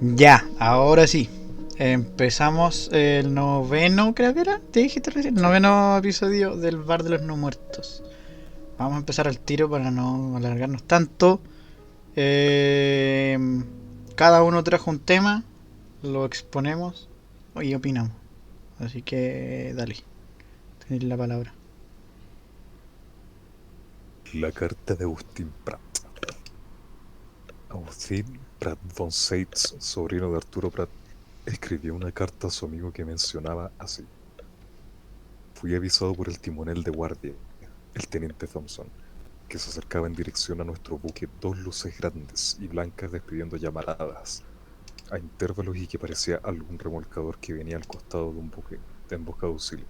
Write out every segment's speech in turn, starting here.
Ya, ahora sí. Empezamos el noveno, creo que era. ¿Te dijiste recién? El noveno episodio del Bar de los No Muertos. Vamos a empezar al tiro para no alargarnos tanto. Eh, Cada uno trajo un tema, lo exponemos y opinamos. Así que dale, tenéis la palabra. La carta de Agustín Prat. Agustín Prat von Seitz, sobrino de Arturo Prat, escribió una carta a su amigo que mencionaba así: Fui avisado por el timonel de guardia, el teniente Thompson, que se acercaba en dirección a nuestro buque dos luces grandes y blancas despidiendo llamaradas a intervalos y que parecía algún remolcador que venía al costado de un buque de emboscada auxilio.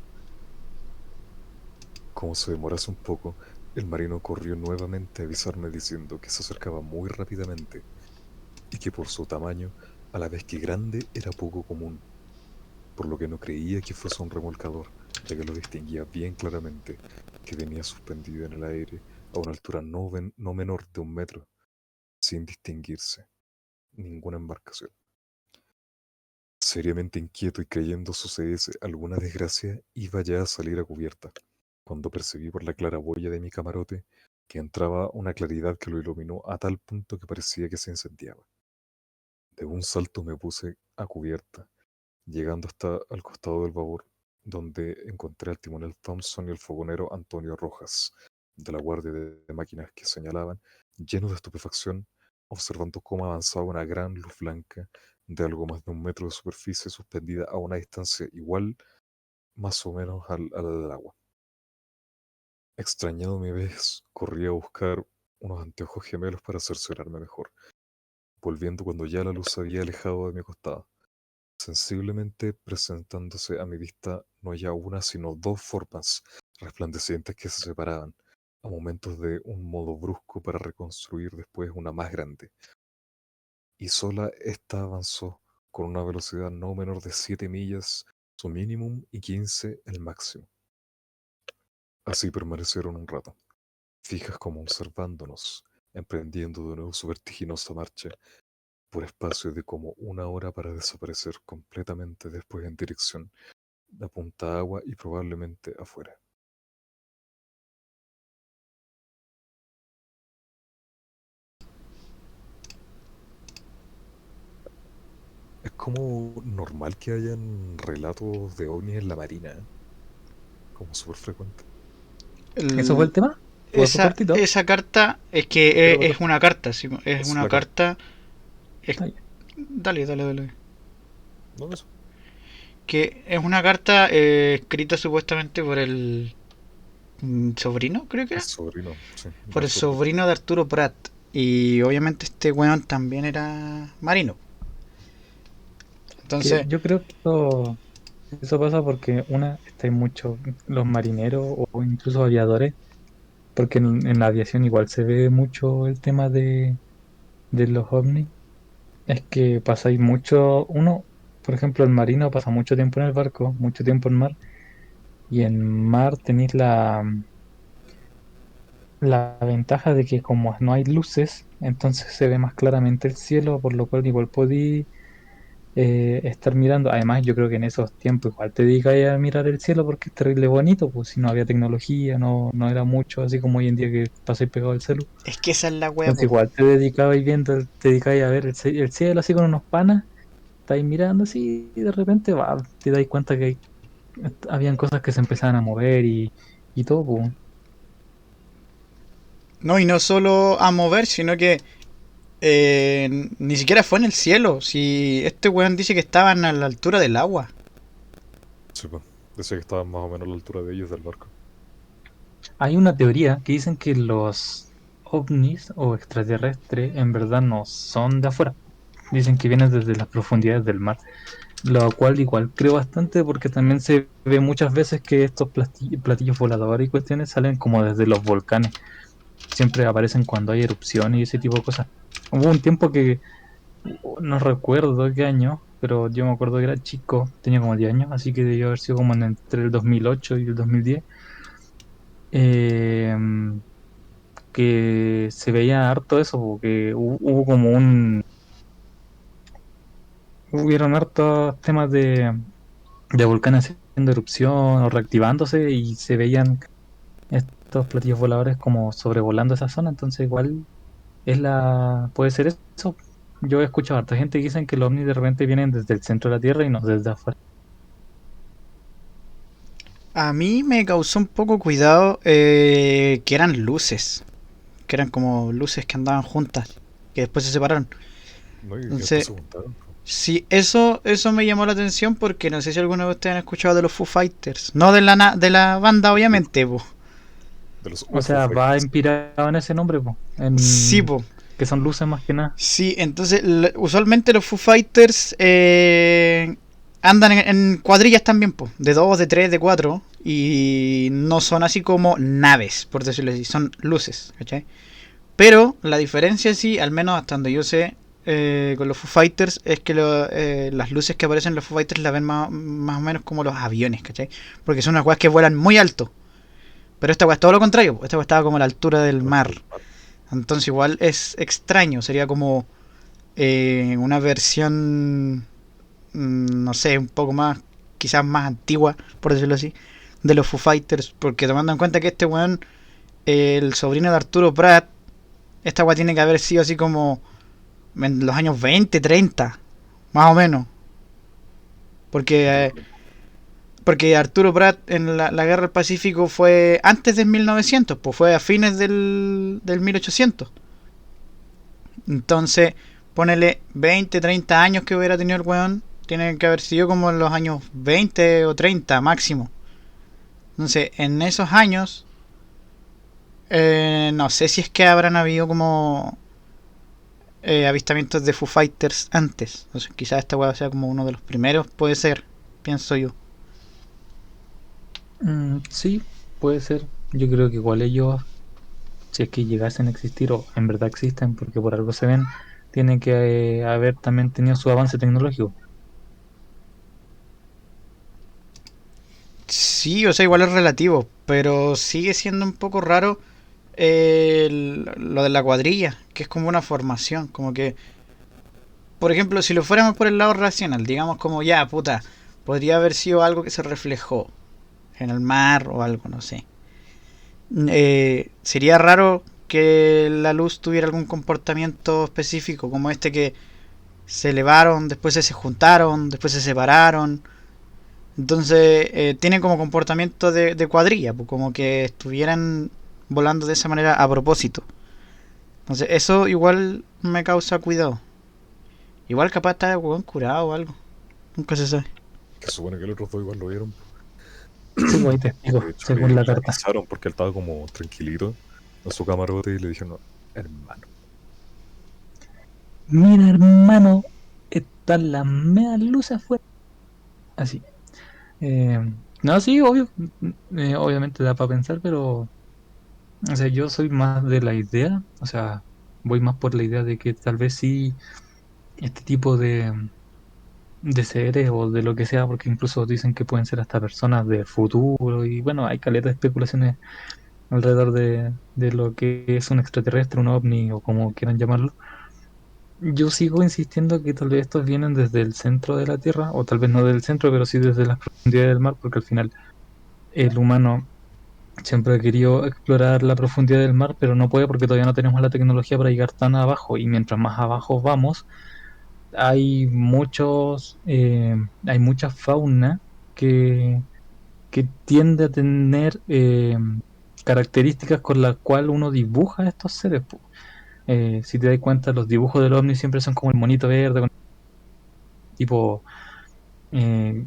Como se demorase un poco, el marino corrió nuevamente a avisarme diciendo que se acercaba muy rápidamente y que por su tamaño, a la vez que grande, era poco común, por lo que no creía que fuese un remolcador, ya que lo distinguía bien claramente, que venía suspendido en el aire a una altura no menor de 1 metro, sin distinguirse ninguna embarcación. Seriamente inquieto y creyendo sucediese alguna desgracia, iba ya a salir a cubierta, cuando percibí por la claraboya de mi camarote que entraba una claridad que lo iluminó a tal punto que parecía que se incendiaba. De un salto me puse a cubierta, llegando hasta al costado del babor, donde encontré al timonel Thompson y el fogonero Antonio Rojas, de la guardia de máquinas que señalaban, llenos de estupefacción, observando cómo avanzaba una gran luz blanca de algo más de 1 metro de superficie suspendida a una distancia igual más o menos a la del agua. Extrañado mi vez, corrí a buscar unos anteojos gemelos para cerciorarme mejor, volviendo cuando ya la luz se había alejado de mi costado. Sensiblemente presentándose a mi vista no ya una, sino dos formas resplandecientes que se separaban, a momentos de un modo brusco para reconstruir después una más grande, y sola ésta avanzó con una velocidad no menor de 7 millas, su mínimo, y 15 el máximo. Así permanecieron un rato, fijas como observándonos, emprendiendo de nuevo su vertiginosa marcha, por espacio de como 1 hora para desaparecer completamente después en dirección de punta agua y probablemente afuera. Es como normal que hayan relatos de ovnis en la marina, ¿eh? Como súper frecuente. ¿Eso fue el El- tema? Fue cortito, esa carta es que pero es una carta, sí, es Es una la carta. carta. Es, ay, dale, dale, dale. No, eso. Que es una carta escrita supuestamente por el sobrino, creo que El era. sobrino, sí, de Por el Arturo Prat. sobrino de Arturo Prat. Y obviamente este weón también era marino. que Entonces, yo creo que eso pasa porque está mucho los marineros o incluso aviadores, porque en la aviación igual se ve mucho el tema de los ovnis. Es que pasáis mucho, por ejemplo, el marino pasa mucho tiempo en el barco, mucho tiempo en mar, y en mar tenéis la ventaja de que como no hay luces, entonces se ve más claramente el cielo, por lo cual igual podéis estar mirando. Además, yo creo que en esos tiempos igual te dedicas a mirar el cielo porque es terrible bonito, pues si no había tecnología, no era mucho, así como hoy en día que pasáis pegado al celu. es que esa es la wea, Entonces po. igual te dedicabas viendo, te dedicabas a ver el cielo así con unos panas, estáis mirando así y de repente te dais cuenta que habían cosas que se empezaban a mover y todo, pues. No, y no solo a mover, sino que ni siquiera fue en el cielo. Si este weón dice que estaban a la altura del agua. Sí, pues. Decía que estaban más o menos a la altura de ellos del barco. Hay una teoría que dicen que los ovnis o extraterrestres en verdad no son de afuera. Dicen que vienen desde las profundidades del mar, lo cual igual creo bastante porque también se ve muchas veces que estos platillos voladores y cuestiones salen como desde los volcanes. Siempre aparecen cuando hay erupciones y ese tipo de cosas. Hubo un tiempo que no recuerdo qué año, pero yo me acuerdo que era chico, tenía como 10 años, así que debió haber sido como entre el 2008 y el 2010. Eh, que se veía harto eso, porque hubo como hubieron hartos temas de volcanes haciendo erupción o reactivándose y se veían estos platillos voladores como sobrevolando esa zona, entonces igual puede ser eso. Yo he escuchado a harta gente que dicen que los ovnis de repente vienen desde el centro de la Tierra y no desde afuera. A mí me causó un poco cuidado que eran luces, que eran como luces que andaban juntas, que después se separaron. ¿No? Y después Entonces, se juntaron. Po. sí, eso me llamó la atención porque no sé si alguno de ustedes han escuchado de los Foo Fighters. No de de la banda, Uf, obviamente, po. de los O UFO sea, va Fighters. inspirado en ese nombre, po, Sí, en po. que son luces más que nada. Sí, entonces usualmente los Foo Fighters andan en cuadrillas también, po. De dos, de tres, de cuatro. Y no son así como naves, por decirlo así. Son luces, ¿cachai? Pero la diferencia sí, al menos hasta donde yo sé, con los Foo Fighters, es que las luces que aparecen en los Foo Fighters las ven más o menos como los aviones, ¿cachai? Porque son unas weas que vuelan muy alto. Pero esta wea es todo lo contrario, esta wea estaba como a la altura del A la altura mar. del mar. Entonces igual es extraño, sería como una versión, no sé, un poco más, quizás más antigua, por decirlo así, de los Foo Fighters. Porque tomando en cuenta que este weón, el sobrino de Arturo Prat, esta wea tiene que haber sido así como en los años 20, 30, más o menos. Porque, Probable. porque Arturo Prat en la Guerra del Pacífico fue antes del 1900, pues fue a fines del 1800. Entonces, ponele 20, 30 años que hubiera tenido el weón, tiene que haber sido como en los años 20 o 30 máximo. Entonces, en esos años, no sé si es que habrán habido como avistamientos de Foo Fighters antes. Entonces, quizás esta weá sea como uno de los primeros, puede ser, pienso yo. Sí, puede ser. Yo creo que igual ellos, si es que llegasen a existir o en verdad existen, porque por algo se ven, tienen que haber también tenido su avance tecnológico. Sí, o sea, igual es relativo, pero sigue siendo un poco raro lo de la cuadrilla, que es como una formación, como que, por ejemplo, si lo fuéramos por el lado racional, digamos como ya, puta, podría haber sido algo que se reflejó en el mar o algo, no sé. Sería raro que la luz tuviera algún comportamiento específico, como este que se elevaron, después se juntaron, después se separaron. Entonces tiene como comportamiento de cuadrilla, pues como que estuvieran volando de esa manera a propósito. Entonces eso igual me causa cuidado. Igual capaz está weón curado o algo. Nunca se sabe. Que supone que los otros dos igual lo vieron. Sí, pues hay testigos, De hecho, según la le carta. avisaron porque él estaba como tranquilito en su camarote y le dijeron, hermano, Mira, hermano, están las medias luces afuera. Así. Eh, no, sí, obvio. Obviamente da para pensar, pero. O sea, yo soy más de la idea. O sea, voy más por la idea de que tal vez sí este tipo de seres o de lo que sea, porque incluso dicen que pueden ser hasta personas del futuro. Y bueno, hay caleta de especulaciones alrededor de lo que es un extraterrestre, un ovni o como quieran llamarlo. Yo sigo insistiendo que tal vez estos vienen desde el centro de la Tierra, o tal vez no del centro, pero sí desde las profundidades del mar, porque al final el humano siempre ha querido explorar la profundidad del mar, pero no puede porque todavía no tenemos la tecnología para llegar tan abajo, y mientras más abajo vamos, hay mucha fauna que, que tiende a tener características con las cuales uno dibuja a estos seres, po. Si te das cuenta, los dibujos del ovni siempre son como el monito verde, con tipo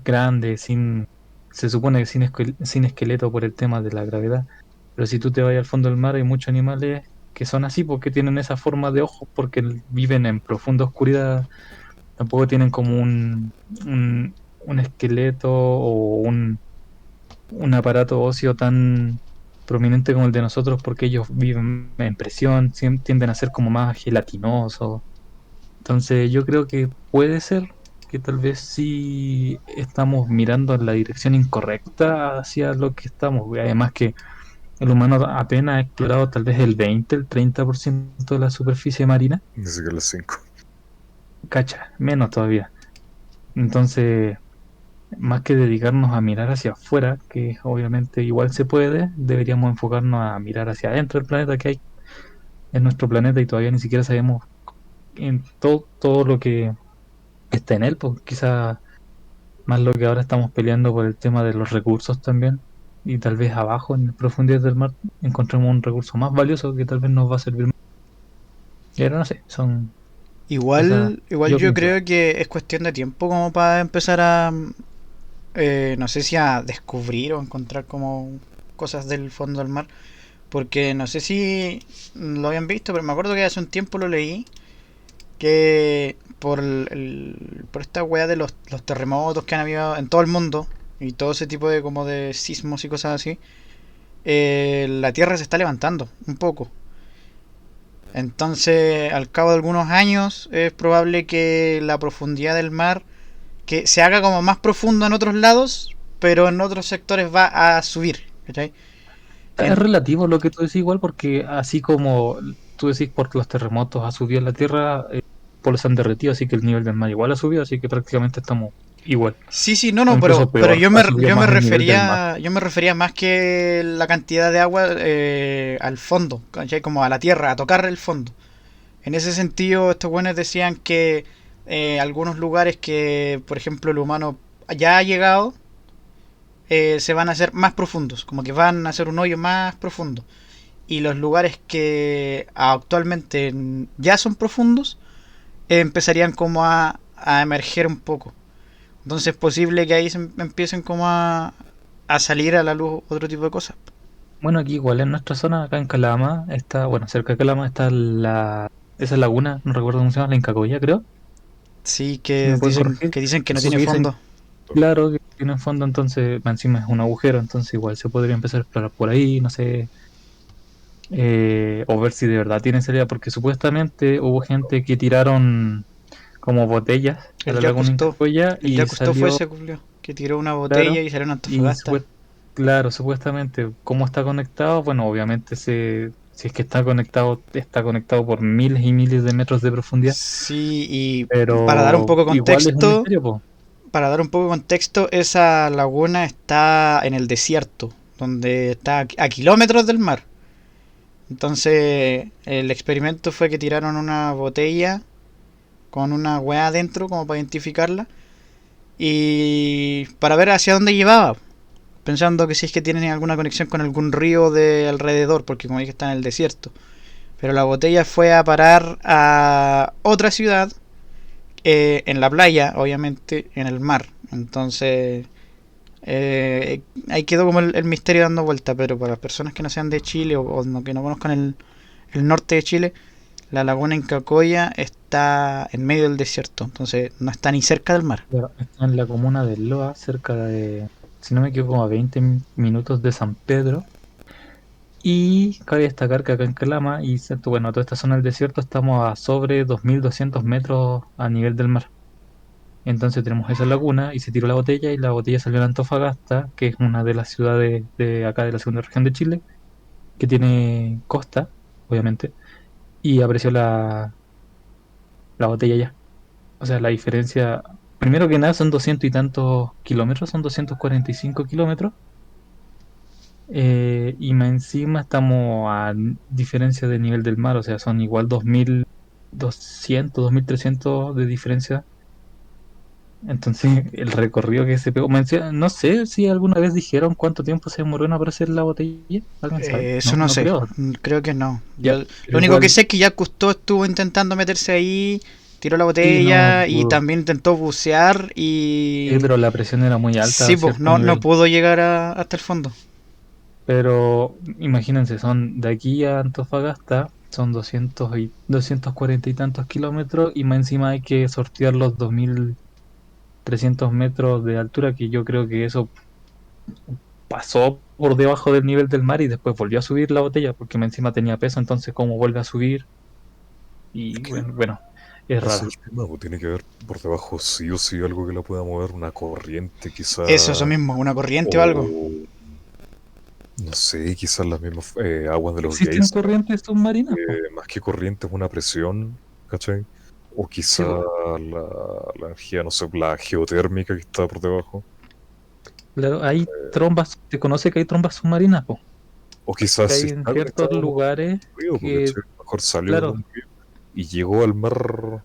grande, se supone que sin esqueleto por el tema de la gravedad. Pero si tú te vas al fondo del mar, hay muchos animales que son así porque tienen esa forma de ojos, porque viven en profunda oscuridad. Tampoco tienen como un esqueleto o un aparato óseo tan prominente como el de nosotros, porque ellos viven en presión, tienden a ser como más gelatinosos. Entonces yo creo que puede ser que tal vez sí estamos mirando en la dirección incorrecta hacia lo que estamos. Además que el humano apenas ha explorado tal vez el 20, el 30% de la superficie marina. ni siquiera las 5. Cacha, menos todavía. Entonces, más que dedicarnos a mirar hacia afuera, que obviamente igual se puede, deberíamos enfocarnos a mirar hacia adentro del planeta que hay en nuestro planeta y todavía ni siquiera sabemos en todo lo que está en él, pues quizás más lo que ahora estamos peleando por el tema de los recursos también, y tal vez abajo en las profundidades del mar encontremos un recurso más valioso que tal vez nos va a servir más. Y ahora no sé, son cosas, Igual yo yo pienso. creo que es cuestión de tiempo como para empezar a, no sé si a descubrir o encontrar como cosas del fondo del mar. Porque no sé si lo habían visto, pero me acuerdo que hace un tiempo lo leí. Que por esta weá de los terremotos que han habido en todo el mundo. Y todo ese tipo de como de sismos y cosas así. La Tierra se está levantando un poco. Entonces, al cabo de algunos años, es probable que la profundidad del mar que se haga como más profundo en otros lados, pero en otros sectores va a subir. ¿Cachai? Es En- relativo lo que tú decís igual, porque así como tú decís por los terremotos ha subido la Tierra, polos se han derretido, así que el nivel del mar igual ha subido, así que prácticamente estamos igual, Sí, sí, no, o no, incluso pero peor, ha subido más el nivel del mar. yo me refería más que la cantidad de agua al fondo, ¿cachai? Como a la tierra, a tocar el fondo. En ese sentido, estos buenos decían que algunos lugares que, por ejemplo, el humano ya ha llegado, se van a hacer más profundos, como que van a hacer un hoyo más profundo. Y los lugares que actualmente ya son profundos, empezarían como a emerger un poco. Entonces es posible que ahí se empiecen como a salir a la luz otro tipo de cosas. Bueno, aquí igual en nuestra zona, acá en Calama, está, bueno, cerca de Calama está esa laguna, no recuerdo cómo se llama, la Incacoya, creo, Sí, si me puedes corregir, que dicen que no Eso tiene porque sí, dicen, fondo. claro, que tiene fondo, entonces encima es un agujero, entonces igual se podría empezar a explorar por ahí, no sé, o ver si de verdad tiene salida, porque supuestamente hubo gente que tiraron como botellas a El la Jacques laguna Cousteau. Incacoya El y Jacques Cousteau fue salió, ese, Julio, que tiró una botella claro, y salió en y Antofagasta. claro, supuestamente, ¿cómo está conectado? Bueno, obviamente si es que está conectado por miles y miles de metros de profundidad, Sí, y para dar un pero poco de igual es un contexto, misterio, pues. esa laguna está en el desierto, donde está a kilómetros del mar. Entonces, el experimento fue que tiraron una botella con una weá adentro, como para identificarla, y para ver hacia dónde llevaba, pensando que si es que tienen alguna conexión con algún río de alrededor, porque como dije está en el desierto. Pero la botella fue a parar a otra ciudad, en la playa, obviamente, en el mar. Entonces, ahí quedó como el misterio dando vuelta, pero para las personas que no sean de Chile o no, que no conozcan el norte de Chile, la laguna Incacoya está en medio del desierto, entonces no está ni cerca del mar. Claro, está en la comuna de Loa, cerca de, si no me equivoco, a 20 minutos de San Pedro. Y cabe destacar que acá en Calama y bueno, toda esta zona del desierto estamos a sobre 2200 metros a nivel del mar. Entonces tenemos esa laguna y se tiró la botella y la botella salió en Antofagasta, que es una de las ciudades de acá de la segunda región de Chile, que tiene costa, obviamente, y apareció la botella ya. O sea, la diferencia, primero que nada son 200 y tantos kilómetros, son 245 kilómetros, y más encima estamos a diferencia de nivel del mar, o sea, son igual 2200, 2300 de diferencia. Entonces, el recorrido que se pegó, no sé si alguna vez dijeron cuánto tiempo se demoró en aparecer la botella, ¿alguien sabe? Eso No, no no sé, creo. creo que no. Ya, Yo lo pero único que igual, sé es que ya Cousteau estuvo intentando meterse ahí, tiró la sí, no botella y pudo. también intentó bucear Sí, y pero la presión era muy alta sí, a pues cierto no nivel. pudo llegar hasta el fondo. Pero imagínense, son de aquí a Antofagasta, son 240 y tantos kilómetros, y más encima hay que sortear los 2300 metros de altura, que yo creo que eso pasó por debajo del nivel del mar y después volvió a subir la botella, porque más encima tenía peso, entonces cómo vuelve a subir, es y que bueno, es ese raro. es el tema, pues tiene que haber por debajo sí o sí algo que la pueda mover, una corriente Eso quizá, mismo, una corriente o algo. o no sé, quizás las mismas aguas de los ¿Existen geysers, corrientes submarinas, po? más que corriente es una presión, ¿cachai? O Sí, quizá la energía, no sé, la geotérmica que está por debajo. claro, hay trombas, se conoce que hay trombas submarinas, po, O quizás que si hay en ciertos estaba en un lugares río, porque que, mejor salió de claro, un río y llegó al mar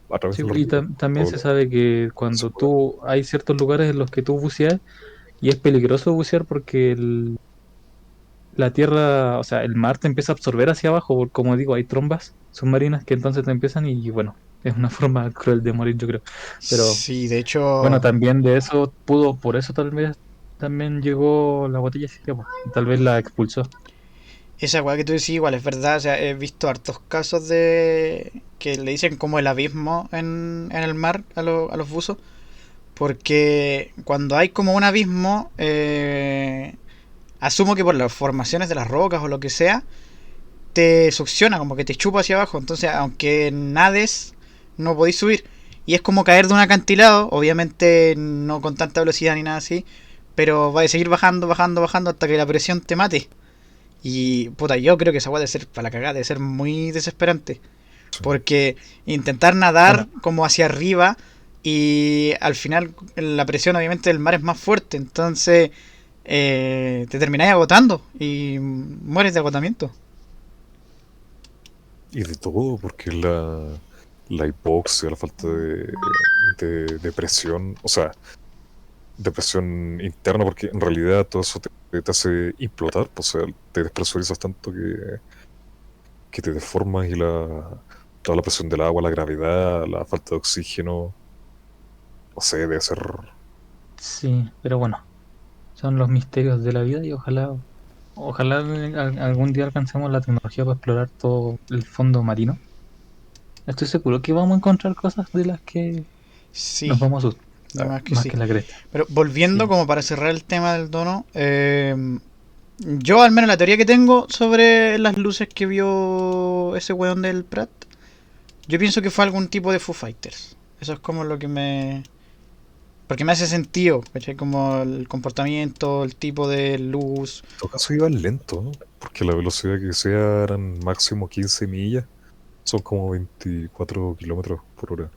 a través sí, del y río. también se Probable- sabe que se cuando puede- hay ciertos lugares en los que tú buceas, y es peligroso bucear porque la tierra, o sea, el mar te empieza a absorber hacia abajo, como digo, hay trombas submarinas que entonces te empiezan y bueno, es una forma cruel de morir, yo creo. Pero Sí, de bueno, hecho, también de eso por eso tal vez también llegó la botella Siria, po, tal vez la expulsó. esa weá que tú decís igual es verdad. O sea, he visto hartos casos de que le dicen como el abismo en el mar a los buzos. Porque cuando hay como un abismo, asumo que por las formaciones de las rocas o lo que sea, te succiona, como que te chupa hacia abajo. Entonces, aunque nades, no podéis subir. Y es como caer de un acantilado, obviamente no con tanta velocidad ni nada así, pero va a seguir bajando, bajando, bajando hasta que la presión te mate. Y puta, yo creo que esa weá debe ser para la cagada, debe ser muy desesperante. sí. Porque intentar Bueno, nadar como hacia arriba y al final la presión obviamente del mar es más fuerte, entonces te termináis agotando y mueres de agotamiento. Y de todo, porque la hipoxia, la falta de presión, o sea, de presión interna, porque en realidad todo eso te hace implotar, pues, o sea, te despresurizas tanto que te deformas y toda la presión del agua, la gravedad, la falta de oxígeno, no sé, debe ser. sí, pero bueno, son los misterios de la vida y ojalá algún día alcancemos la tecnología para explorar todo el fondo marino. Estoy seguro que vamos a encontrar cosas de las que nos Sí, vamos a asustar, de más que más sí. que la cresta. Pero volviendo Sí. como para cerrar el tema del dono, yo al menos la teoría que tengo sobre las luces que vio ese weón del Prat, yo pienso que fue algún tipo de Foo Fighters. Eso es como lo que me, porque me hace sentido, ¿cachai? Como el comportamiento, el tipo de luz. En todo caso iban lento, ¿no? Porque la velocidad que sea eran máximo 15 millas, son como 24 kilómetros por hora.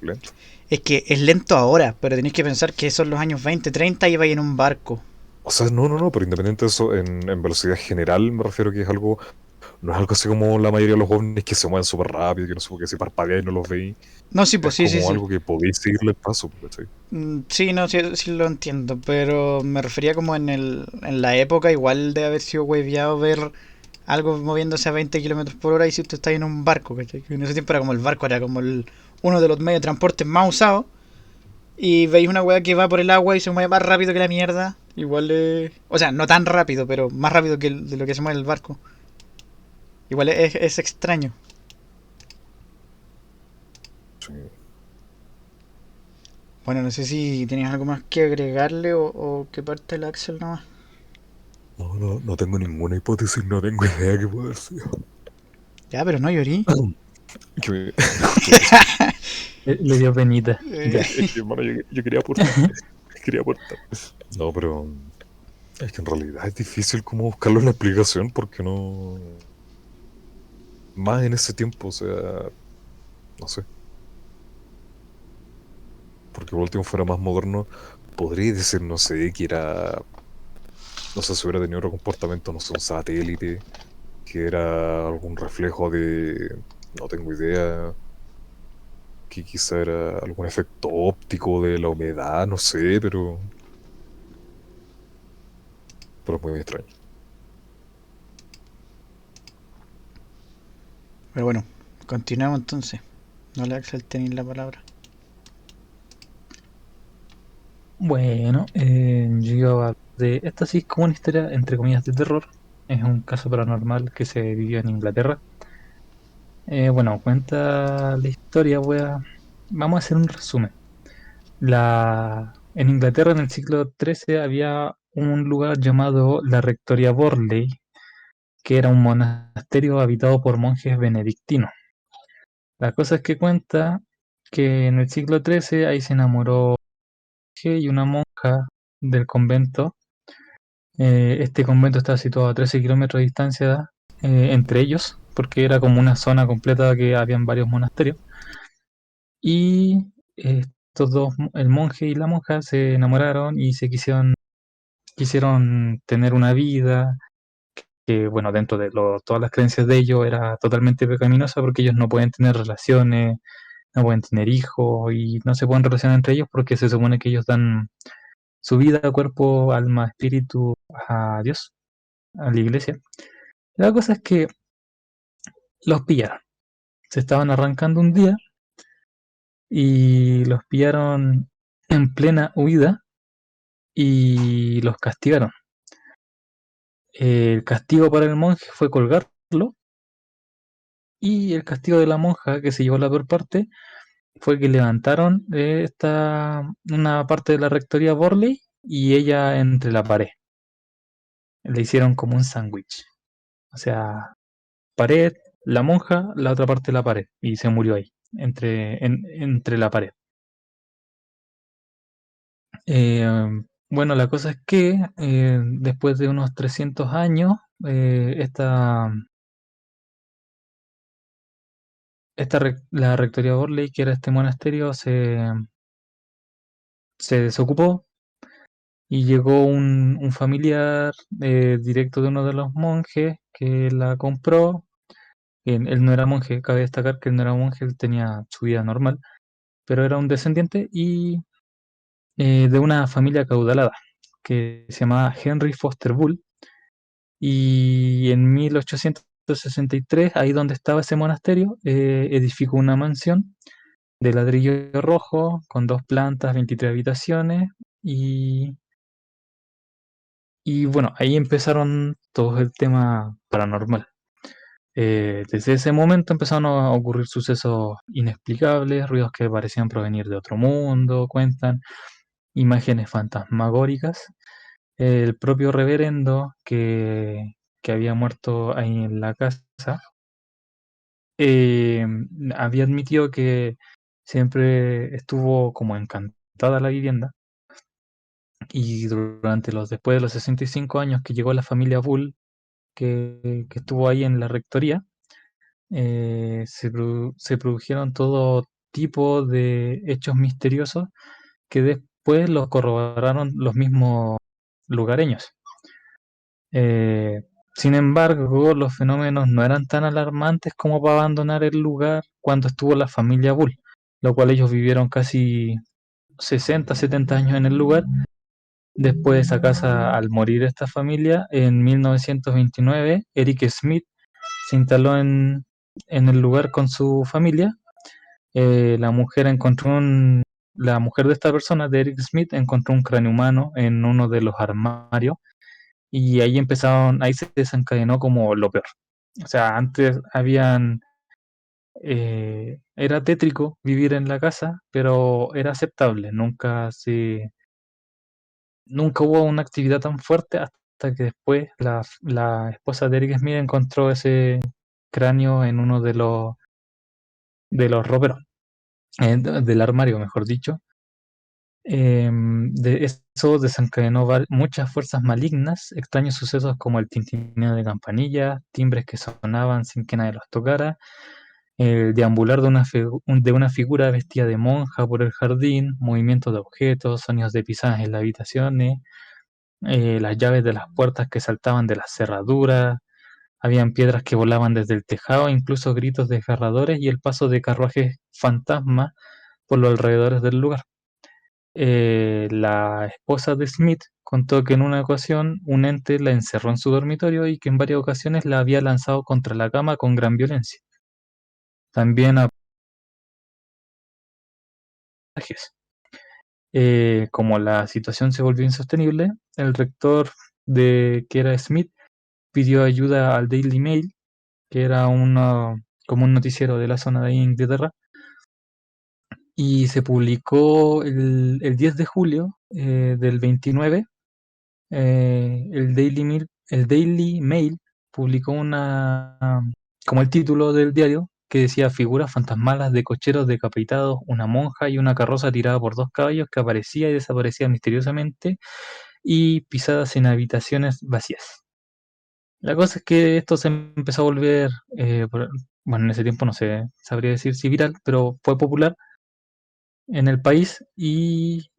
Lento. Es que es lento ahora, pero tenéis que pensar que son los años 20, 30 y iba en un barco. O sea, no, no, no, pero independiente de eso, en velocidad general me refiero que es algo, no es algo así como la mayoría de los ovnis que se mueven súper rápido, que no sé, porque si parpadeáis no los veis. No, sí, Es pues sí, sí, como sí. algo que podéis seguirle el paso, ¿cachai? Sí, no, sí, sí lo entiendo, pero me refería como en la época, igual de haber sido hueviado ver algo moviéndose a 20 kilómetros por hora y si usted está en un barco, ¿cachai? Que en ese tiempo era como el barco, era como uno de los medios de transporte más usados. Y veis una weá que va por el agua y se mueve más rápido que la mierda. Igual o sea, no tan rápido, pero más rápido que de lo que se mueve el barco. Igual es extraño. Sí. Bueno, no sé si tenías algo más que agregarle o que parte el Axel nomás. No, no, no tengo ninguna hipótesis, no tengo idea que pueda haber sido. Ya, pero no llorí. Puta, sí. Le dio penita. Eh, Ya. Es que, hermano, yo quería aportar. Quería aportar. No, pero es que en realidad es difícil como buscarle una explicación porque no. Más en ese tiempo, o sea, no sé. Porque por último fuera más moderno, podría decir, no sé, que era. No sé si hubiera tenido otro comportamiento, no sé, un satélite, que era algún reflejo de. No tengo idea. Que quizá era algún efecto óptico de la humedad, no sé, pero es muy extraño. pero bueno, continuamos entonces. No le Axel tenéis la palabra. Bueno, yo iba a hablar de esta sí es como una historia entre comillas de terror. Es un caso paranormal que se vivió en Inglaterra. Bueno, cuenta la historia, vamos a hacer un resumen. En Inglaterra en el siglo XIII había un lugar llamado la Rectoría Borley, que era un monasterio habitado por monjes benedictinos. La cosa es que cuenta que en el siglo XIII ahí se enamoró un monje y una monja del convento. Este convento está situado a 13 kilómetros de distancia entre ellos. porque era como una zona completa que habían varios monasterios. Y estos dos, el monje y la monja, se enamoraron y se quisieron tener una vida que, bueno, dentro de todas las creencias de ellos era totalmente pecaminosa porque ellos no pueden tener relaciones, no pueden tener hijos y no se pueden relacionar entre ellos porque se supone que ellos dan su vida, cuerpo, alma, espíritu a Dios, a la iglesia. La cosa es que los pillaron. Se estaban arrancando un día y los pillaron en plena huida y los castigaron. El castigo para el monje fue colgarlo y el castigo de la monja, que se llevó la peor parte, fue que levantaron una parte de la rectoría Borley y ella entre la pared. Le hicieron como un sándwich. O sea, pared, la monja, la otra parte de la pared. Y se murió ahí, entre la pared. Eh, bueno, la cosa es que después de unos 300 años, eh, esta, la rectoría Borley, que era este monasterio, se desocupó y llegó un familiar directo de uno de los monjes que la compró. Él no era monje, cabe destacar que él no era monje, él tenía su vida normal, pero era un descendiente y de una familia caudalada que se llamaba Henry Foster Bull. Y en 1863, ahí donde estaba ese monasterio, edificó una mansión de ladrillo rojo con 2 plantas, 23 habitaciones y, y bueno, ahí empezaron todo el tema paranormal. Desde ese momento empezaron a ocurrir sucesos inexplicables, ruidos que parecían provenir de otro mundo, cuentan, imágenes fantasmagóricas. El propio reverendo que había muerto ahí en la casa eh, había admitido que siempre estuvo como encantada la vivienda y durante después de los 65 años que llegó la familia Bull, que estuvo ahí en la rectoría, se produjeron todo tipo de hechos misteriosos que después los corroboraron los mismos lugareños. Eh, Sin embargo, los fenómenos no eran tan alarmantes como para abandonar el lugar cuando estuvo la familia Bull, lo cual ellos vivieron casi 60, 70 años en el lugar. Después de esa casa, al morir esta familia, en 1929, Eric Smith se instaló en el lugar con su familia. La mujer la mujer de esta persona, de Eric Smith, encontró un cráneo humano en uno de los armarios y ahí se desencadenó como lo peor. O sea, antes era tétrico vivir en la casa, pero era aceptable. Nunca hubo una actividad tan fuerte hasta que después la esposa de Eric Smith encontró ese cráneo en uno de los roperos, del armario, mejor dicho. De eso desencadenó muchas fuerzas malignas, extraños sucesos como el tintineo de campanillas, timbres que sonaban sin que nadie los tocara, el deambular de una figura vestida de monja por el jardín, movimientos de objetos, sonidos de pisadas en las habitaciones, las llaves de las puertas que saltaban de las cerraduras, habían piedras que volaban desde el tejado, incluso gritos desgarradores y el paso de carruajes fantasmas por los alrededores del lugar. La esposa de Smith contó que en una ocasión un ente la encerró en su dormitorio y que en varias ocasiones la había lanzado contra la cama con gran violencia. También a como la situación se volvió insostenible, el rector que era Smith pidió ayuda al Daily Mail, que era como un noticiero de la zona de Inglaterra, y se publicó el 10 de julio del 29. El Daily Mail publicó como el título del diario, que decía figuras fantasmales de cocheros decapitados, una monja y una carroza tirada por 2 caballos que aparecía y desaparecía misteriosamente y pisadas en habitaciones vacías. La cosa es que esto se empezó a volver, bueno, en ese tiempo no sé, sabría decir si viral, pero fue popular en el país y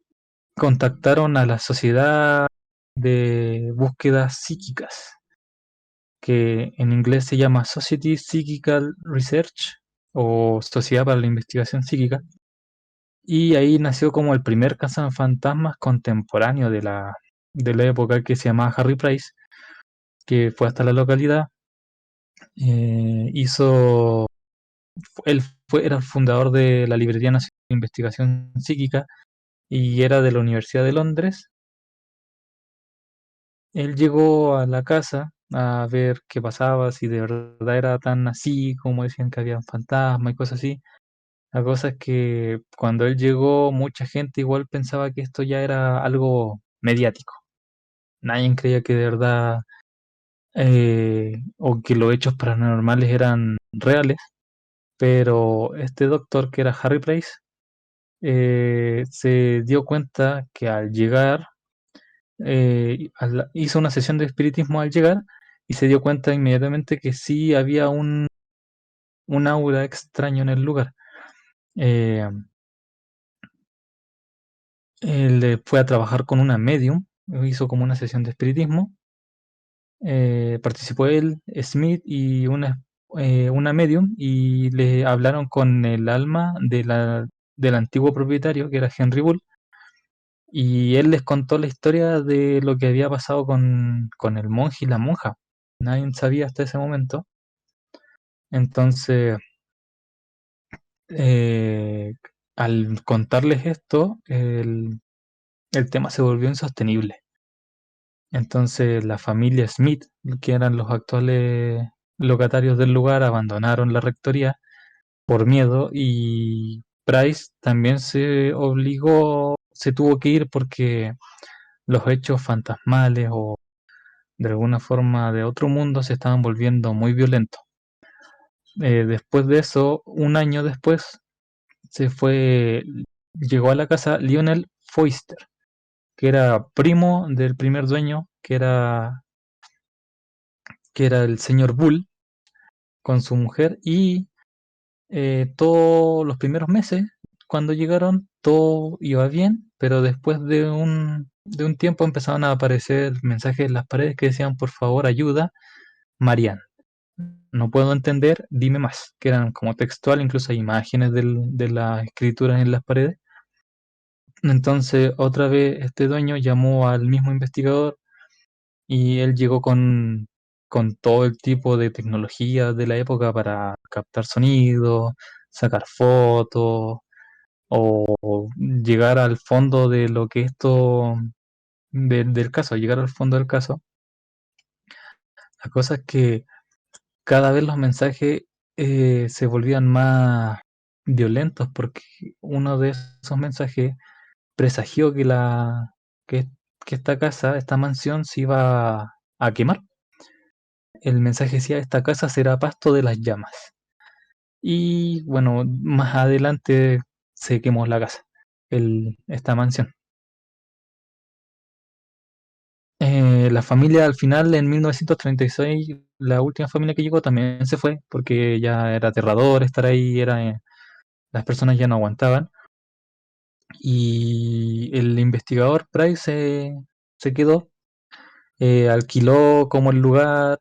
contactaron a la Sociedad de Búsquedas Psíquicas, que en inglés se llama Society Psychical Research o Sociedad para la Investigación Psíquica, y ahí nació como el primer cazafantasmas contemporáneo de la época, que se llamaba Harry Price, que fue hasta la localidad. Hizo era el fundador de la Librería Nacional de Investigación Psíquica y era de la Universidad de Londres. Él llegó a la casa a ver qué pasaba, si de verdad era tan así como decían que había fantasmas y cosas así. La cosa es que cuando él llegó, mucha gente igual pensaba que esto ya era algo mediático. Nadie creía que de verdad o que los hechos paranormales eran reales, pero este doctor, que era Harry Price, se dio cuenta que al llegar, hizo una sesión de espiritismo al llegar y se dio cuenta inmediatamente que sí había un aura extraño en el lugar. Eh, Él fue a trabajar con una medium, hizo como una sesión de espiritismo. Participó él, Smith y una medium, y le hablaron con el alma del antiguo propietario, que era Henry Bull, y él les contó la historia de lo que había pasado con el monje y la monja. Nadie sabía hasta ese momento. Entonces, eh, al contarles esto, el tema se volvió insostenible. Entonces la familia Smith, que eran los actuales locatarios del lugar, abandonaron la rectoría por miedo, y Price también se tuvo que ir porque los hechos fantasmales o de alguna forma de otro mundo se estaban volviendo muy violentos. Después de eso, un año después, se fue, llegó a la casa Lionel Foister, que era primo del primer dueño, que era el señor Bull, con su mujer, y todos los primeros meses, cuando llegaron, todo iba bien, pero después de un tiempo empezaron a aparecer mensajes en las paredes que decían: por favor, ayuda, Marianne. No puedo entender, dime más, que eran como textual, incluso hay imágenes de las escrituras en las paredes. Entonces, otra vez este dueño llamó al mismo investigador y él llegó con todo el tipo de tecnología de la época para captar sonidos, sacar fotos o llegar al fondo de lo que del caso, llegar al fondo del caso. La cosa es que cada vez los mensajes se volvían más violentos, porque uno de esos mensajes presagió que, que esta casa, esta mansión, se iba a quemar. El mensaje decía: esta casa será pasto de las llamas. Y bueno, más adelante se quemó la casa, esta mansión. La familia al final, en 1936, la última familia que llegó también se fue porque ya era aterrador estar ahí, las personas ya no aguantaban. Y el investigador Price se quedó, alquiló como el lugar,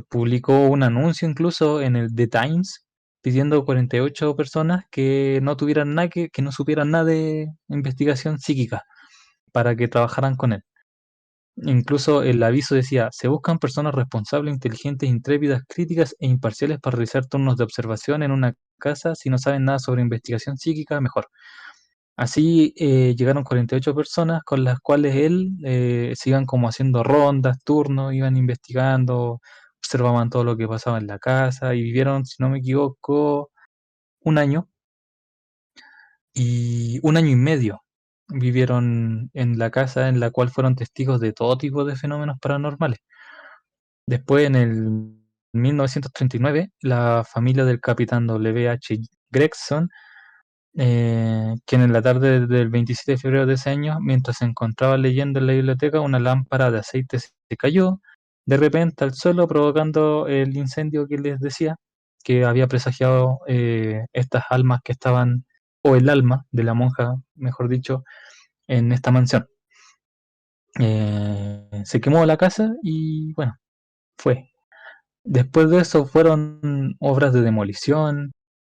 publicó un anuncio incluso en el The Times pidiendo 48 personas que no tuvieran nada, que no supieran nada de investigación psíquica, para que trabajaran con él. Incluso el aviso decía: se buscan personas responsables, inteligentes, intrépidas, críticas e imparciales para realizar turnos de observación en una casa. Si no saben nada sobre investigación psíquica, mejor. Así llegaron 48 personas, con las cuales él se iban como haciendo rondas, turnos, iban investigando, observaban todo lo que pasaba en la casa y vivieron, si no me equivoco, un año un año y medio. Vivieron en la casa, en la cual fueron testigos de todo tipo de fenómenos paranormales. Después, en el 1939, la familia del capitán W. H. Gregson, quien en la tarde del 27 de febrero de ese año, mientras se encontraba leyendo en la biblioteca, una lámpara de aceite se cayó de repente al suelo, provocando el incendio que les decía, que había presagiado estas almas que estaban, o el alma de la monja, mejor dicho, en esta mansión. Se quemó la casa y bueno, fue. Después de eso fueron obras de demolición,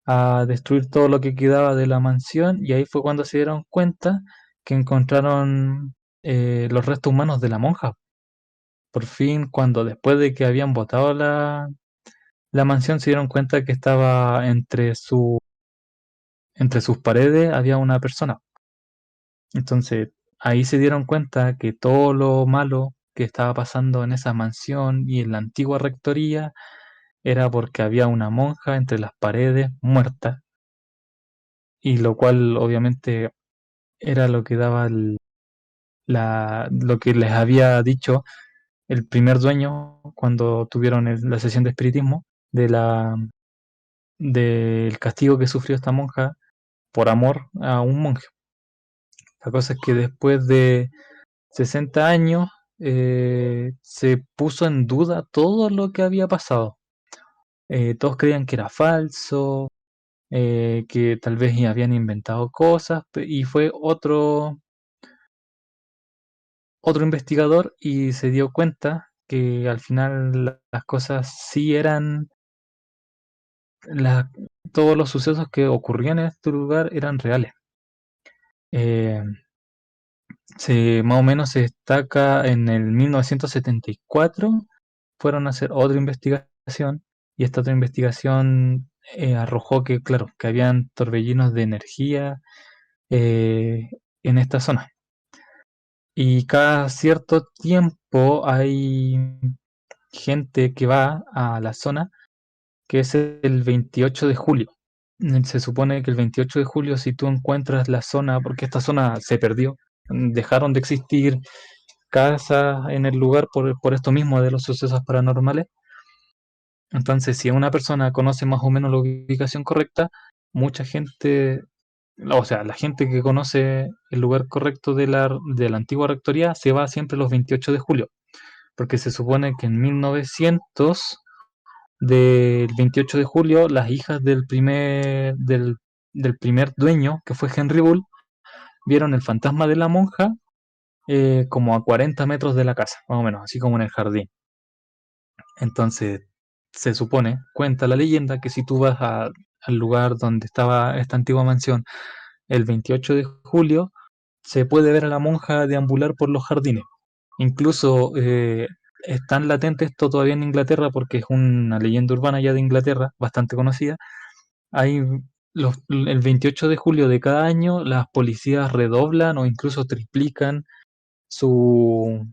a destruir todo lo que quedaba de la mansión, y ahí fue cuando se dieron cuenta que encontraron los restos humanos de la monja. Por fin, cuando después de que habían botado la mansión, se dieron cuenta que estaba entre sus paredes había una persona. Entonces ahí se dieron cuenta que todo lo malo que estaba pasando en esa mansión y en la antigua rectoría era porque había una monja entre las paredes muerta, y lo cual obviamente era lo que daba lo que les había dicho el primer dueño cuando tuvieron la sesión de espiritismo del castigo que sufrió esta monja por amor a un monje. La cosa es que después de 60 años se puso en duda todo lo que había pasado. Todos creían que era falso, que tal vez habían inventado cosas, y fue otro investigador y se dio cuenta que al final las cosas sí eran, la- todos los sucesos que ocurrían en este lugar eran reales. Eh, más o menos se destaca en el 1974, fueron a hacer otra investigación, y esta otra investigación arrojó que, claro, que habían torbellinos de energía eh, en esta zona. Y cada cierto tiempo hay gente que va a la zona, que es el 28 de julio. Se supone que el 28 de julio, si tú encuentras la zona, porque esta zona se perdió, dejaron de existir casas en el lugar por esto mismo de los sucesos paranormales. Entonces, si una persona conoce más o menos la ubicación correcta, mucha gente, o sea, la gente que conoce el lugar correcto de la antigua rectoría se va siempre los 28 de julio, porque se supone que en 1900, del 28 de julio, las hijas del primer dueño, que fue Henry Bull, vieron el fantasma de la monja como a 40 metros de la casa, más o menos, así como en el jardín. Entonces, se supone, cuenta la leyenda, que si tú vas al lugar donde estaba esta antigua mansión el 28 de julio, se puede ver a la monja deambular por los jardines. Incluso es tan latente esto todavía en Inglaterra, porque es una leyenda urbana ya de Inglaterra, bastante conocida. Hay el 28 de julio de cada año, las policías redoblan o incluso triplican su,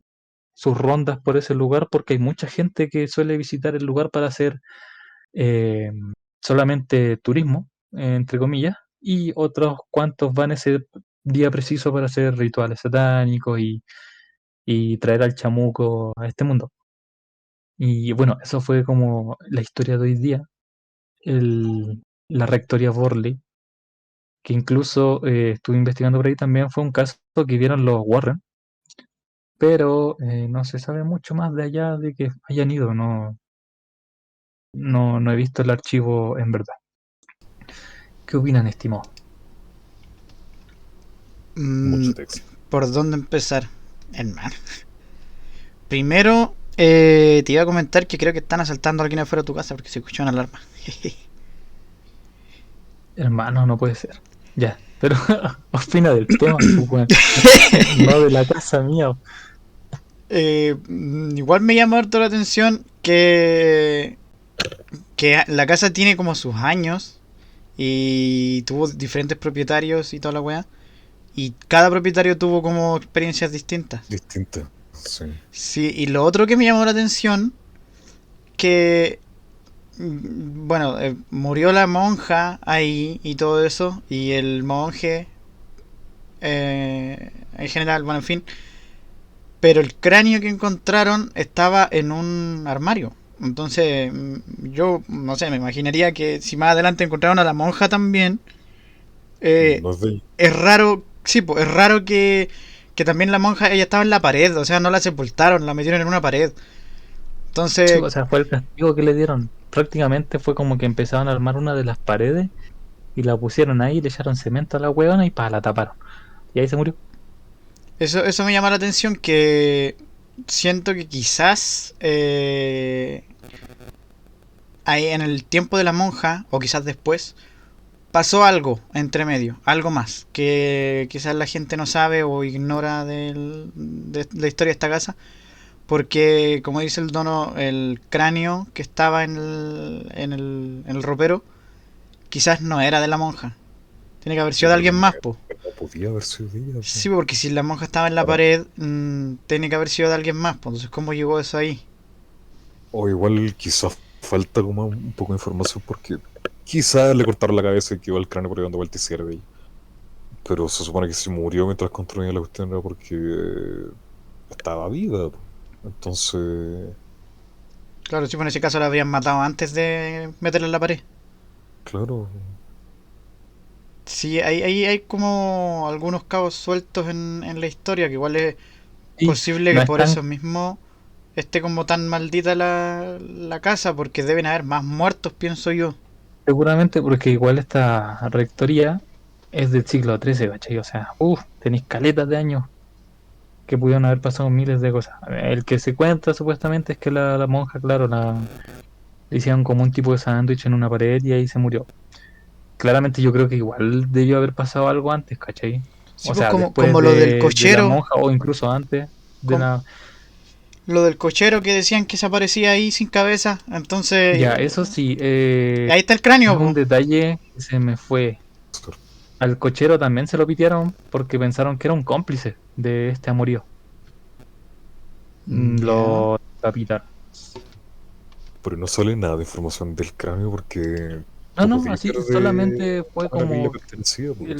sus rondas por ese lugar, porque hay mucha gente que suele visitar el lugar para hacer eh, solamente turismo, entre comillas, y otros cuantos van ese día preciso para hacer rituales satánicos y traer al chamuco a este mundo. Y bueno, eso fue como la historia de hoy día, la rectoría Borley, que incluso estuve investigando por ahí, también fue un caso que vieron los Warren, pero no se sabe mucho más de allá de que hayan ido, no he visto el archivo en verdad. ¿Qué opinan, estimado? Mucho texto. ¿Por dónde empezar? Hermano. Primero, te iba a comentar que creo que están asaltando a alguien afuera de tu casa porque se escuchó una alarma. Hermano, no puede ser. Ya, pero opina del tema, pues, weón. No de la casa mía. Igual me llama harto la atención que la casa tiene como sus años y tuvo diferentes propietarios y toda la weá. Y cada propietario tuvo como experiencias distintas. Distinta, sí. Sí, y lo otro que me llamó la atención, que, bueno, murió la monja ahí y todo eso, y el monje, en general, bueno, en fin. Pero el cráneo que encontraron estaba en un armario. Entonces, yo, no sé, me imaginaría que si más adelante encontraron a la monja también, No es de ahí. es raro, sí, pues es raro que también la monja, ella estaba en la pared, o sea, no la sepultaron, la metieron en una pared. Entonces, Sí, o sea, fue el castigo que le dieron. Prácticamente fue como que empezaban a armar una de las paredes y la pusieron ahí, le echaron cemento a la huevona y la taparon. Y ahí se murió. eso me llama la atención, que siento que quizás ahí en el tiempo de la monja, o quizás después, pasó algo entre medio, algo más, que quizás la gente no sabe o ignora de la historia de esta casa, porque como dice el dono, el cráneo que estaba en el ropero, quizás no era de la monja, tiene que haber sido Yo de creo alguien más, que po. no podía haber sido ella, po. Sí, porque si la monja estaba en la Ahora, pared, tiene que haber sido de alguien más, po. Entonces, ¿cómo llegó eso ahí? o igual quizás falta como un poco de información porque quizás le cortaron la cabeza y quedó el cráneo por ahí dando vuelta y sí era de ella. Pero se supone que si murió mientras construía la cuestión era porque estaba viva, po. Entonces, Claro, sí, pues en ese caso la habrían matado antes de meterla en la pared. claro, Sí, hay como algunos cabos sueltos en la historia, que igual es Sí, posible no que es por tan eso mismo esté como tan maldita la casa, porque deben haber más muertos, pienso yo. seguramente porque igual esta rectoría es del siglo XIII, ¿cachai? O sea, tenéis caletas de años que pudieron haber pasado miles de cosas. El que se cuenta supuestamente es que la monja, claro, le hicieron como un tipo de sándwich en una pared y ahí se murió. Claramente yo creo que igual debió haber pasado algo antes, ¿cachai? Sí, O pues sea, como después lo del de la cochero, monja o incluso antes de com- la... lo del cochero que decían que se aparecía ahí sin cabeza, Ya, entonces eso sí, ahí está el es cráneo, un po. detalle que se me fue. Al cochero también se lo pitearon porque pensaron que era un cómplice de este amorío. Ya. Lo capitaron. pero no sale nada de información del cráneo porque No, no no, podía así ser de solamente fue a la que le como pertenecía, porque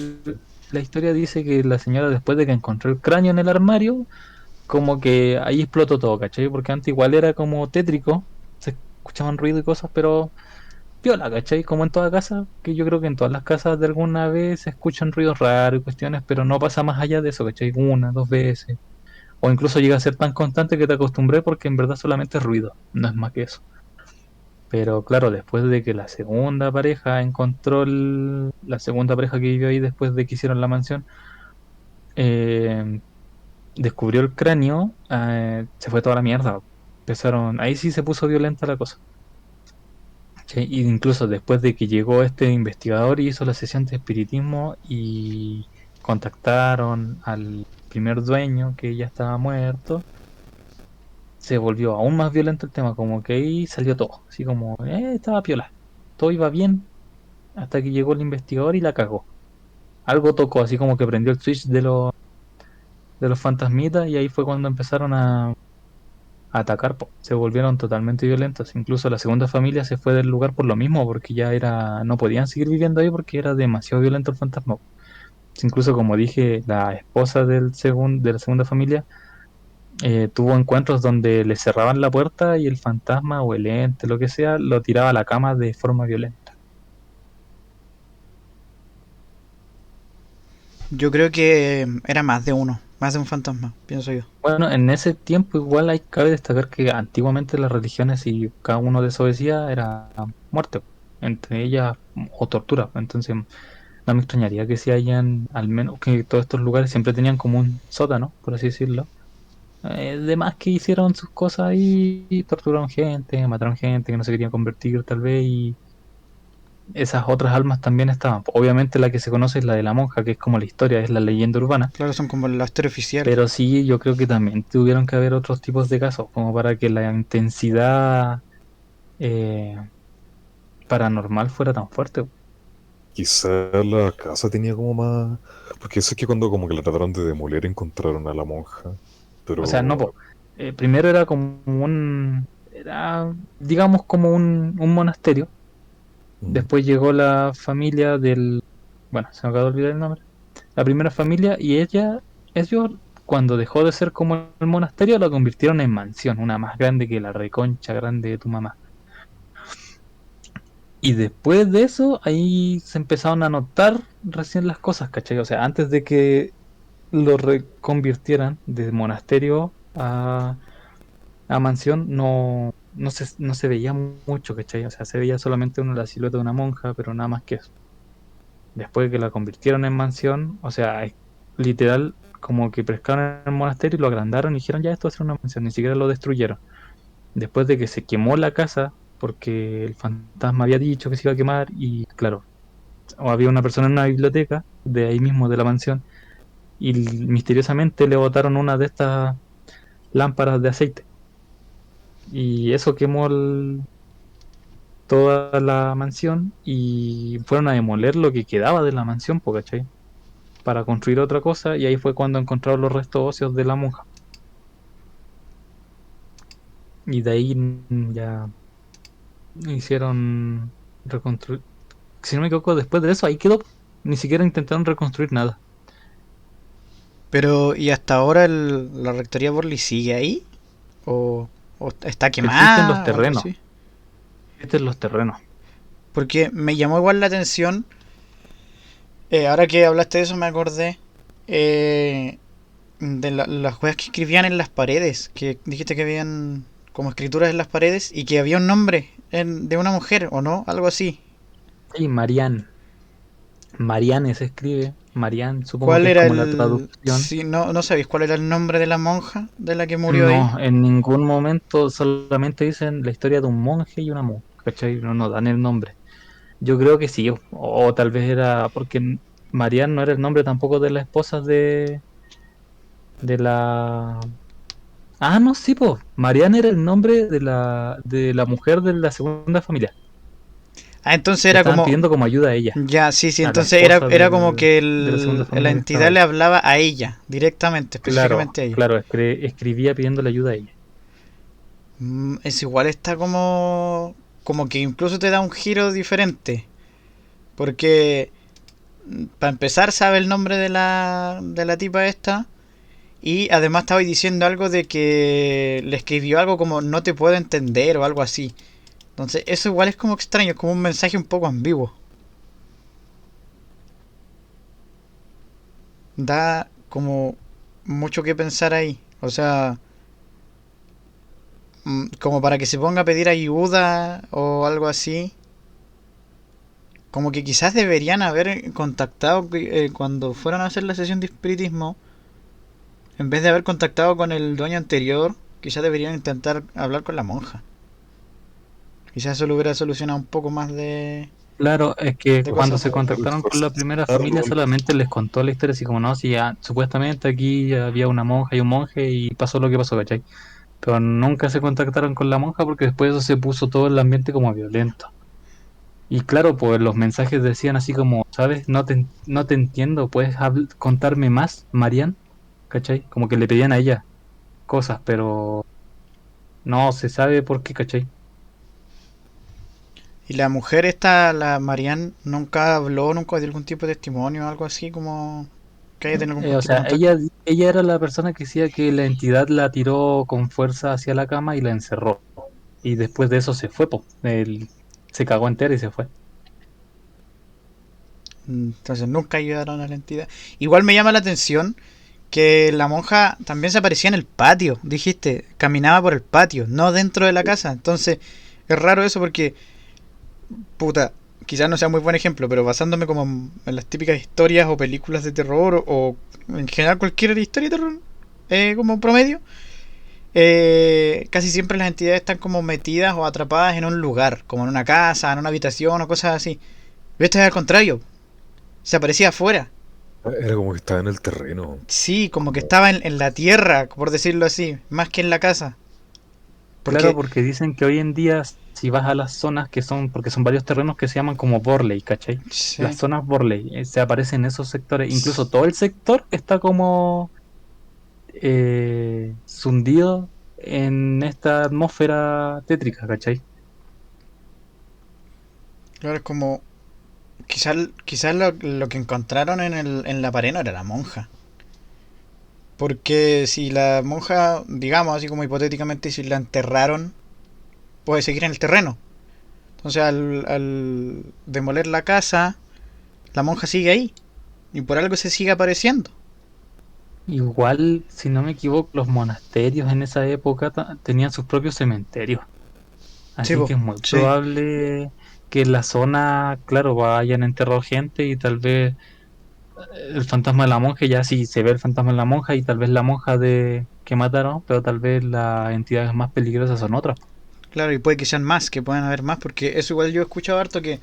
la historia dice que la señora después de que encontró el cráneo en el armario, como que ahí explotó todo, ¿cachai? Porque antes igual era como tétrico, se escuchaban ruido y cosas, pero piola, ¿cachai? Como en toda casa, que yo creo que en todas las casas de alguna vez se escuchan ruidos raros y cuestiones, pero no pasa más allá de eso, ¿cachai? Una, dos veces. O incluso llega a ser tan constante que te acostumbré porque en verdad solamente es ruido, no es más que eso. Pero claro, después de que la segunda pareja encontró la segunda pareja que vivió ahí después de que hicieron la mansión, eh, descubrió el cráneo, se fue toda la mierda. Empezaron, ahí sí se puso violenta la cosa. ¿Sí? Y incluso después de que llegó este investigador y hizo la sesión de espiritismo y contactaron al primer dueño que ya estaba muerto, se volvió aún más violento el tema, como que ahí salió todo, así como, estaba piola, todo iba bien hasta que llegó el investigador y la cagó. Algo tocó, así como que prendió el switch de los fantasmitas y ahí fue cuando empezaron a atacar, po. Se volvieron totalmente violentos. Incluso la segunda familia se fue del lugar por lo mismo, porque ya era, no podían seguir viviendo ahí porque era demasiado violento el fantasma. Incluso como dije, la esposa de la segunda familia tuvo encuentros donde le cerraban la puerta y el fantasma o el ente, lo que sea, lo tiraba a la cama de forma violenta. Yo creo que era más de uno, más de un fantasma, pienso yo. Bueno, en ese tiempo igual cabe destacar que antiguamente las religiones, y cada uno desobedecía, era muerte, entre ellas o tortura. Entonces no me extrañaría que si hayan, al menos que todos estos lugares siempre tenían como un sótano, por así decirlo. De más que hicieron sus cosas ahí, y torturaron gente, mataron gente que no se quería convertir tal vez, y esas otras almas también estaban. Obviamente la que se conoce es la de la monja, que es como la historia, es la leyenda urbana. Claro, son como la historia oficial. Pero sí, yo creo que también tuvieron que haber otros tipos de casos, como para que la intensidad eh, paranormal fuera tan fuerte. quizá la casa tenía como más... Porque sé que cuando como que la trataron de demoler encontraron a la monja, O sea, no, pero... po. Primero era como era, digamos, como un monasterio. mm, Después llegó la familia bueno, se me acaba de olvidar el nombre. La primera familia y ellos, cuando dejó de ser como el monasterio, lo convirtieron en mansión, una más grande que la reconcha grande de tu mamá. Y después de eso, ahí se empezaron a notar recién las cosas, ¿cachai? O sea, antes de que lo reconvirtieran de monasterio a mansión, no se veía mucho, ¿cachai? O sea, se veía solamente la silueta de una monja, pero nada más que eso. Después de que la convirtieron en mansión, o sea, literal, como que pescaron el monasterio y lo agrandaron y dijeron, ya esto va a ser una mansión, ni siquiera lo destruyeron. Después de que se quemó la casa, porque el fantasma había dicho que se iba a quemar, y claro, o había una persona en una biblioteca, de ahí mismo, de la mansión, y misteriosamente le botaron una de estas lámparas de aceite. Y eso quemó toda la mansión y fueron a demoler lo que quedaba de la mansión, po, ¿cachai? Para construir otra cosa, y ahí fue cuando encontraron los restos óseos de la monja. Y de ahí ya hicieron reconstruir. Si no me equivoco, después de eso ahí quedó. Ni siquiera intentaron reconstruir nada. Pero, ¿y hasta ahora la rectoría Borley sigue ahí? ¿O está Existen los quemada o algo terrenos. así? Existen los terrenos. Porque me llamó igual la atención. Ahora que hablaste de eso me acordé. De las cosas que escribían en las paredes. Que dijiste que habían como escrituras en las paredes. Y que había un nombre de una mujer, ¿o no? Algo así. Sí, Marianne. Marianne se escribe. Marianne, supongo ¿Cuál que es era como la el...? traducción. Si no sabéis cuál era el nombre de la monja de la que murió ahí. No, en ningún momento solamente dicen la historia de un monje y una monja, ¿cachai? No dan el nombre. Yo creo que sí, o tal vez era porque Marianne no era el nombre tampoco de la esposa de la... Ah, no, sí, pues. Marianne era el nombre de la mujer de la segunda familia. Ah, entonces Le era estaban como... pidiendo como ayuda a ella, Ya, sí, sí, a la entonces esposa era como que de la segunda la familia que estaba entidad ahí. le hablaba a ella, directamente, Claro, específicamente a ella. claro, escribía pidiéndole ayuda a ella. Es igual está como... Como que incluso te da un giro diferente. Porque, para empezar, sabe el nombre de la tipa esta. Y además estaba diciendo algo de que le escribió algo como no te puedo entender o algo así. Entonces, eso igual es como extraño, es como un mensaje un poco ambiguo. Da como mucho que pensar ahí. O sea, como para que se ponga a pedir ayuda o algo así. Como que quizás deberían haber contactado cuando fueron a hacer la sesión de espiritismo. En vez de haber contactado con el dueño anterior, quizás deberían intentar hablar con la monja. Quizás eso lo hubiera solucionado un poco más Claro, es que de cuando cosas. se contactaron con la primera familia Reforzarlo. solamente les contó la historia así como no, si ya, supuestamente aquí había una monja y un monje y pasó lo que pasó, ¿cachai? Pero nunca se contactaron con la monja porque después eso se puso todo el ambiente como violento. Y claro, pues los mensajes decían así como, ¿sabes? No te entiendo, ¿puedes contarme más, Marian? ¿Cachai? Como que le pedían a ella cosas, pero no se sabe por qué, ¿cachai? Y la mujer esta, la Marianne, nunca habló, nunca dio algún tipo de testimonio o algo así como que haya tenido algún O tipo de sea, contacto. ella era la persona que decía que la entidad la tiró con fuerza hacia la cama y la encerró. Y después de eso se fue, po. Él se cagó entera y se fue. Entonces nunca ayudaron a la entidad. Igual me llama la atención que la monja también se aparecía en el patio, dijiste, caminaba por el patio, no dentro de la casa. Entonces es raro eso porque, puta, quizás no sea muy buen ejemplo, pero basándome como en las típicas historias o películas de terror o en general cualquier historia de terror como promedio, casi siempre las entidades están como metidas o atrapadas en un lugar, como en una casa, en una habitación o cosas así. Esto es al contrario, se aparecía afuera. Era como que estaba en el terreno. Sí, como que Como, estaba en la tierra, por decirlo así, más que en la casa. Claro, Porque, porque dicen que hoy en día, si vas a las zonas que son, porque son varios terrenos que se llaman como Borley, ¿cachai? Las sí, zonas Borley, se aparecen esos sectores. Incluso todo el sector está como sundido en esta atmósfera tétrica, ¿cachai? claro, es como, quizás lo que encontraron en la pared no era la monja. Porque si la monja, digamos así como hipotéticamente, si la enterraron, puede seguir en el terreno. Entonces al demoler la casa, la monja sigue ahí. Y por algo se sigue apareciendo. Igual, si no me equivoco, los monasterios en esa época tenían sus propios cementerios. Sí, Así po, que es muy sí. probable que en la zona, claro, vayan enterrado gente y tal vez el fantasma de la monja, ya sí se ve el fantasma de la monja y tal vez la monja de que mataron, pero tal vez las entidades más peligrosas son otras. Claro, y puede que sean más, que puedan haber más, porque eso igual yo he escuchado harto que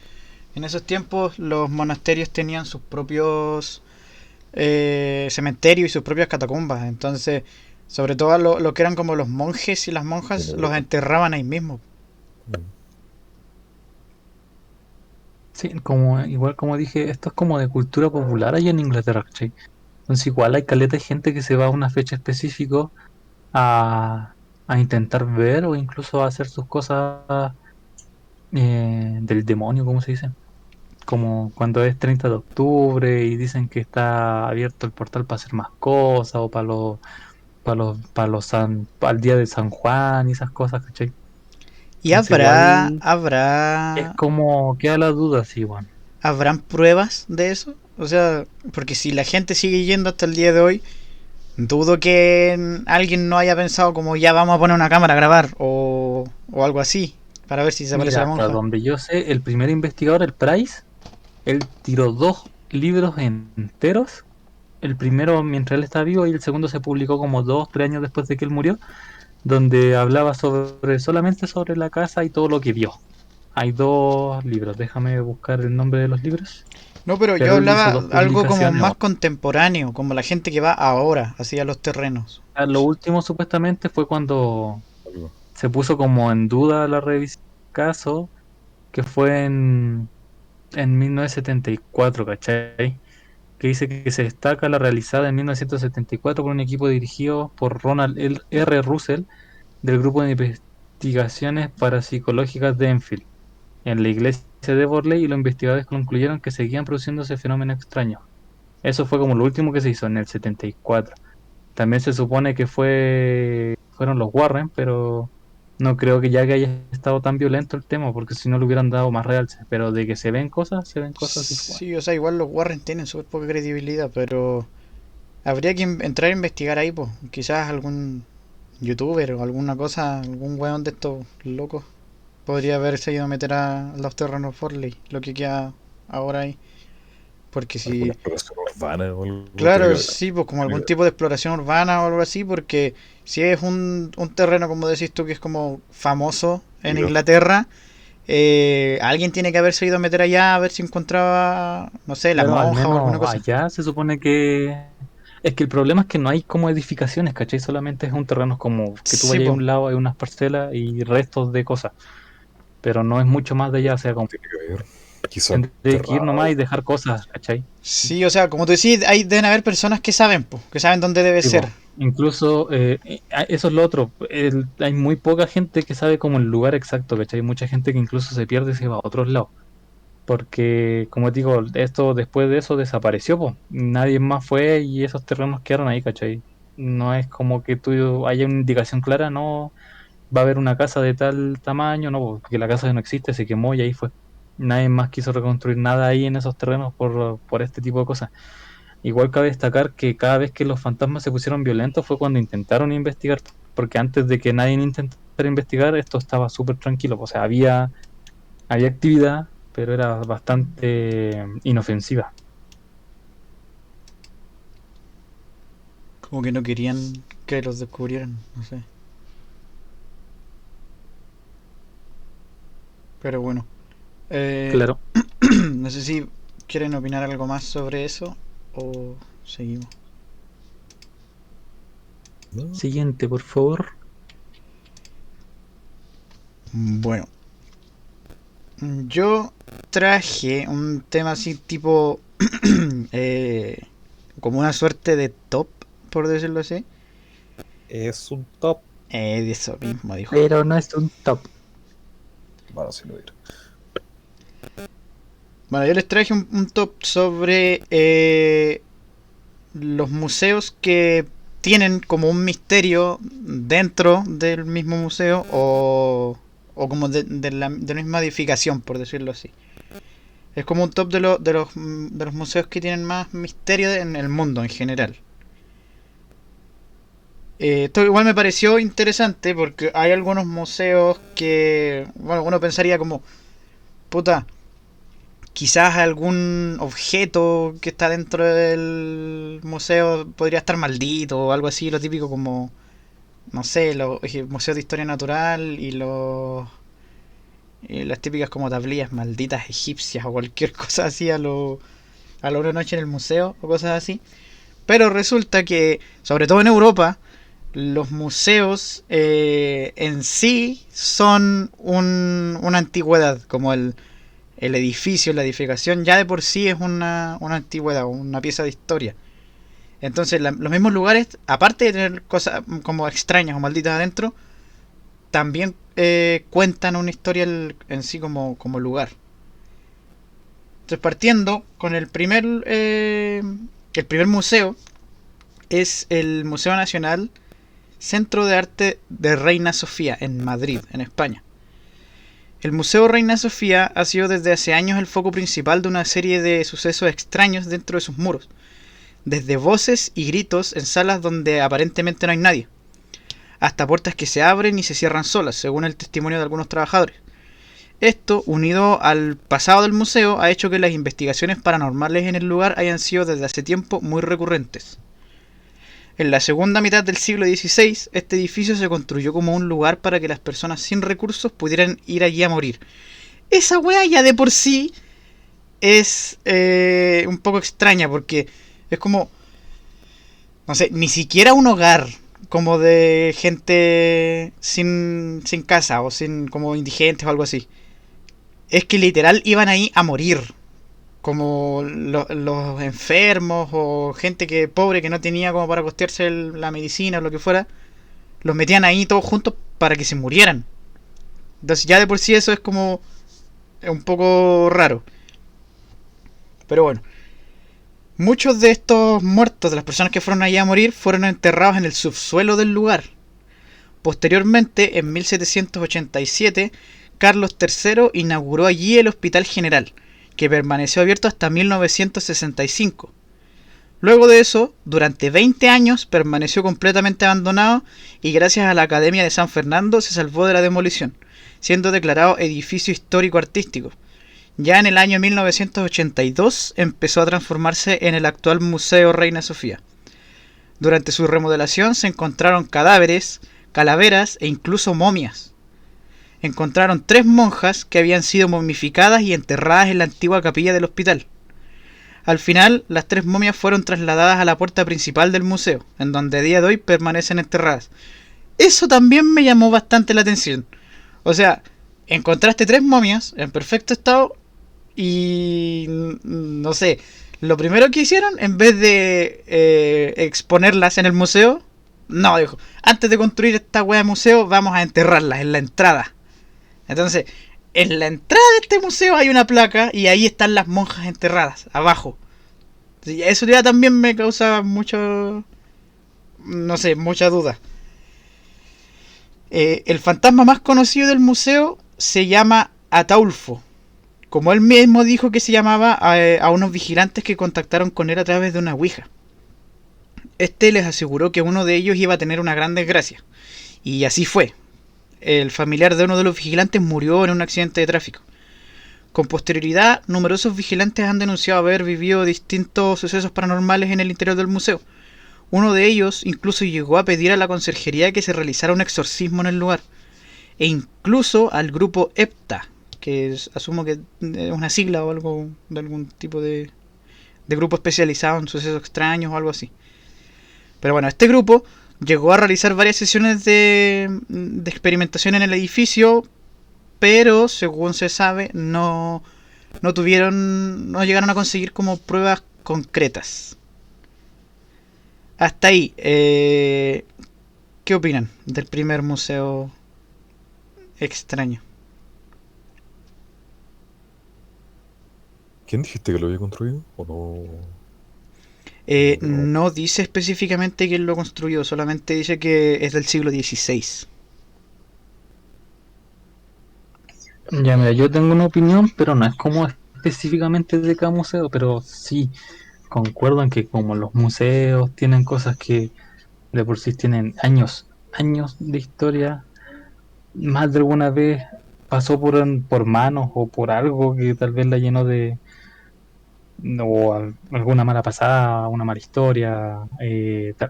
en esos tiempos los monasterios tenían sus propios cementerios y sus propias catacumbas. Entonces, sobre todo lo que eran como los monjes y las monjas, Bueno, los ¿verdad? enterraban ahí mismo. Mm. Sí, como, igual como dije, esto es como de cultura popular allá en Inglaterra, ¿cachai? Entonces igual hay caleta de gente que se va a una fecha específica a, a intentar ver o incluso a hacer sus cosas del demonio, ¿cómo se dice? Como cuando es 30 de octubre y dicen que está abierto el portal para hacer más cosas o para el día de San Juan y esas cosas, ¿cachai? Y Entonces igual es habrá, como queda la duda, sí, bueno. habrán pruebas de eso. O sea, porque si la gente sigue yendo hasta el día de hoy, dudo que alguien no haya pensado como ya vamos a poner una cámara a grabar o algo así, para ver si se aparece Mira, la hasta monja. donde yo sé, el primer investigador, el Price, él tiró dos libros enteros. El primero mientras él estaba vivo y el segundo se publicó como 2, 3 años después de que él murió, donde hablaba solamente sobre la casa y todo lo que vio. Hay dos libros, déjame buscar el nombre de los libros, No, pero yo pero él hizo hablaba dos algo como publicaciones. más contemporáneo, como la gente que va ahora hacia los terrenos. Lo último supuestamente fue cuando Algo. se puso como en duda la revisión del caso, que fue en 1974, ¿cachai? Que dice que se destaca la realizada en 1974 por un equipo dirigido por Ronald R. Russell del Grupo de Investigaciones Parapsicológicas de Enfield, en la iglesia de Borley, y los investigadores concluyeron que seguían produciéndose fenómenos extraños. Eso fue como lo último que se hizo en el 74. También se supone que fueron los Warren, pero no creo que ya que haya estado tan violento el tema, porque si no le hubieran dado más realce. Pero de que se ven cosas y fue. Sí, o sea, igual los Warren tienen súper poca credibilidad, pero habría que entrar a investigar ahí, pues. Quizás algún youtuber o alguna cosa, algún weón de estos locos podría haberse ido a meter a los terrenos Forley, lo que queda ahora ahí. Porque ¿Alguna si, exploración urbana o algo? Tiene que claro, haber. sí, pues como Tiene algún que tipo de exploración urbana o algo así, porque si es un terreno, como decís tú, que es como famoso en haber. Inglaterra, alguien tiene que haberse ido a meter allá a ver si encontraba, no sé, las Claro, al monjas o alguna menos cosa. allá se supone que... Es que el problema es que no hay como edificaciones, ¿cachai? Solamente es un terreno como que tú Sí, vayas a pues. un lado, hay unas parcelas y restos de cosas, pero no es mucho más de allá, o sea, como Tiene que haber. Quizá tendré que ir nomás y enterrado. dejar cosas, ¿cachai? Sí, o sea, como tú decís, ahí deben haber personas que saben, po, que saben dónde debe ser. Tipo, incluso eso es lo otro, hay muy poca gente que sabe como el lugar exacto, ¿cachai? Hay mucha gente que incluso se pierde y se va a otros lados. Porque, como digo, esto después de eso desapareció, pues. Nadie más fue y esos terrenos quedaron ahí, ¿cachai? No es como que tú haya una indicación clara, no va a haber una casa de tal tamaño, no, po, porque la casa no existe, se quemó y ahí fue. Nadie más quiso reconstruir nada ahí en esos terrenos por este tipo de cosas. Igual cabe destacar que cada vez que los fantasmas se pusieron violentos fue cuando intentaron investigar, porque antes de que nadie intentara investigar, esto estaba súper tranquilo, o sea, había actividad, pero era bastante inofensiva. Como que no querían que los descubrieran, no sé. Pero bueno. Eh, Claro. no sé si quieren opinar algo más sobre eso o seguimos. No, Siguiente, por favor. Bueno, yo traje un tema así tipo eh, como una suerte de top, por decirlo así. es un top. De eso mismo dijo. Pero no es un top. Bueno, si no hubiera. Bueno, yo les traje un top sobre los museos que tienen como un misterio dentro del mismo museo o como de la misma edificación, por decirlo así. Es como un top de los museos que tienen más misterio en el mundo en general. Esto igual me pareció interesante porque hay algunos museos que, bueno, uno pensaría como, puta, quizás algún objeto que está dentro del museo podría estar maldito o algo así, lo típico como, no sé, los museos de historia natural y las típicas como tablillas malditas egipcias o cualquier cosa así a la una noche en el museo o cosas así. Pero resulta que, sobre todo en Europa, los museos en sí son una antigüedad, como el edificio, la edificación, ya de por sí es una antigüedad, una pieza de historia. Entonces, los mismos lugares, aparte de tener cosas como extrañas o malditas adentro, también cuentan una historia en sí como lugar. Entonces, partiendo con el primer museo, es el Museo Nacional Centro de Arte de Reina Sofía, en Madrid, en España. El Museo Reina Sofía ha sido desde hace años el foco principal de una serie de sucesos extraños dentro de sus muros, desde voces y gritos en salas donde aparentemente no hay nadie, hasta puertas que se abren y se cierran solas, según el testimonio de algunos trabajadores. Esto, unido al pasado del museo, ha hecho que las investigaciones paranormales en el lugar hayan sido desde hace tiempo muy recurrentes. En la segunda mitad del siglo XVI, este edificio se construyó como un lugar para que las personas sin recursos pudieran ir allí a morir. Esa wea ya de por sí es un poco extraña porque es como, no sé, ni siquiera un hogar como de gente sin casa o sin como indigentes o algo así. Es que literal iban ahí a morir. Como los enfermos o gente que pobre que no tenía como para costearse la medicina o lo que fuera, los metían ahí todos juntos para que se murieran. Entonces ya de por sí eso es como un poco raro. Pero bueno, muchos de estos muertos, de las personas que fueron allá a morir, fueron enterrados en el subsuelo del lugar. Posteriormente, en 1787, Carlos III inauguró allí el Hospital General, que permaneció abierto hasta 1965. Luego de eso, durante 20 años permaneció completamente abandonado y gracias a la Academia de San Fernando se salvó de la demolición, siendo declarado edificio histórico artístico. Ya en el año 1982 empezó a transformarse en el actual Museo Reina Sofía. Durante su remodelación se encontraron cadáveres, calaveras e incluso momias. Encontraron 3 monjas que habían sido momificadas y enterradas en la antigua capilla del hospital. Al final, las 3 momias fueron trasladadas a la puerta principal del museo, en donde a día de hoy permanecen enterradas. Eso también me llamó bastante la atención. O sea, encontraste 3 momias en perfecto estado y no sé, lo primero que hicieron, en vez de exponerlas en el museo, no, dijo, antes de construir esta wea de museo, vamos a enterrarlas en la entrada. Entonces, en la entrada de este museo hay una placa y ahí están las monjas enterradas, abajo. Eso ya también me causa mucho, no sé, mucha duda. El fantasma más conocido del museo se llama Ataulfo. Como él mismo dijo que se llamaba a unos vigilantes que contactaron con él a través de una ouija. Este les aseguró que uno de ellos iba a tener una gran desgracia. Y así fue. El familiar de uno de los vigilantes murió en un accidente de tráfico. Con posterioridad, numerosos vigilantes han denunciado haber vivido distintos sucesos paranormales en el interior del museo. Uno de ellos incluso llegó a pedir a la conserjería que se realizara un exorcismo en el lugar. E incluso al grupo EPTA, que asumo que es una sigla o algo de algún tipo de grupo especializado en sucesos extraños o algo así. Pero bueno, este grupo llegó a realizar varias sesiones de experimentación en el edificio, pero según se sabe no llegaron a conseguir como pruebas concretas. Hasta ahí, ¿qué opinan del primer museo extraño? ¿Quién dijiste que lo había construido? ¿O no? No dice específicamente quién lo construyó, solamente dice que es del siglo XVI. Ya, mira, yo tengo una opinión, pero no es como específicamente de cada museo, pero sí concuerdo en que como los museos tienen cosas que de por sí tienen años, años de historia. Más de alguna vez pasó por manos o por algo que tal vez la llenó de alguna mala pasada, una mala historia,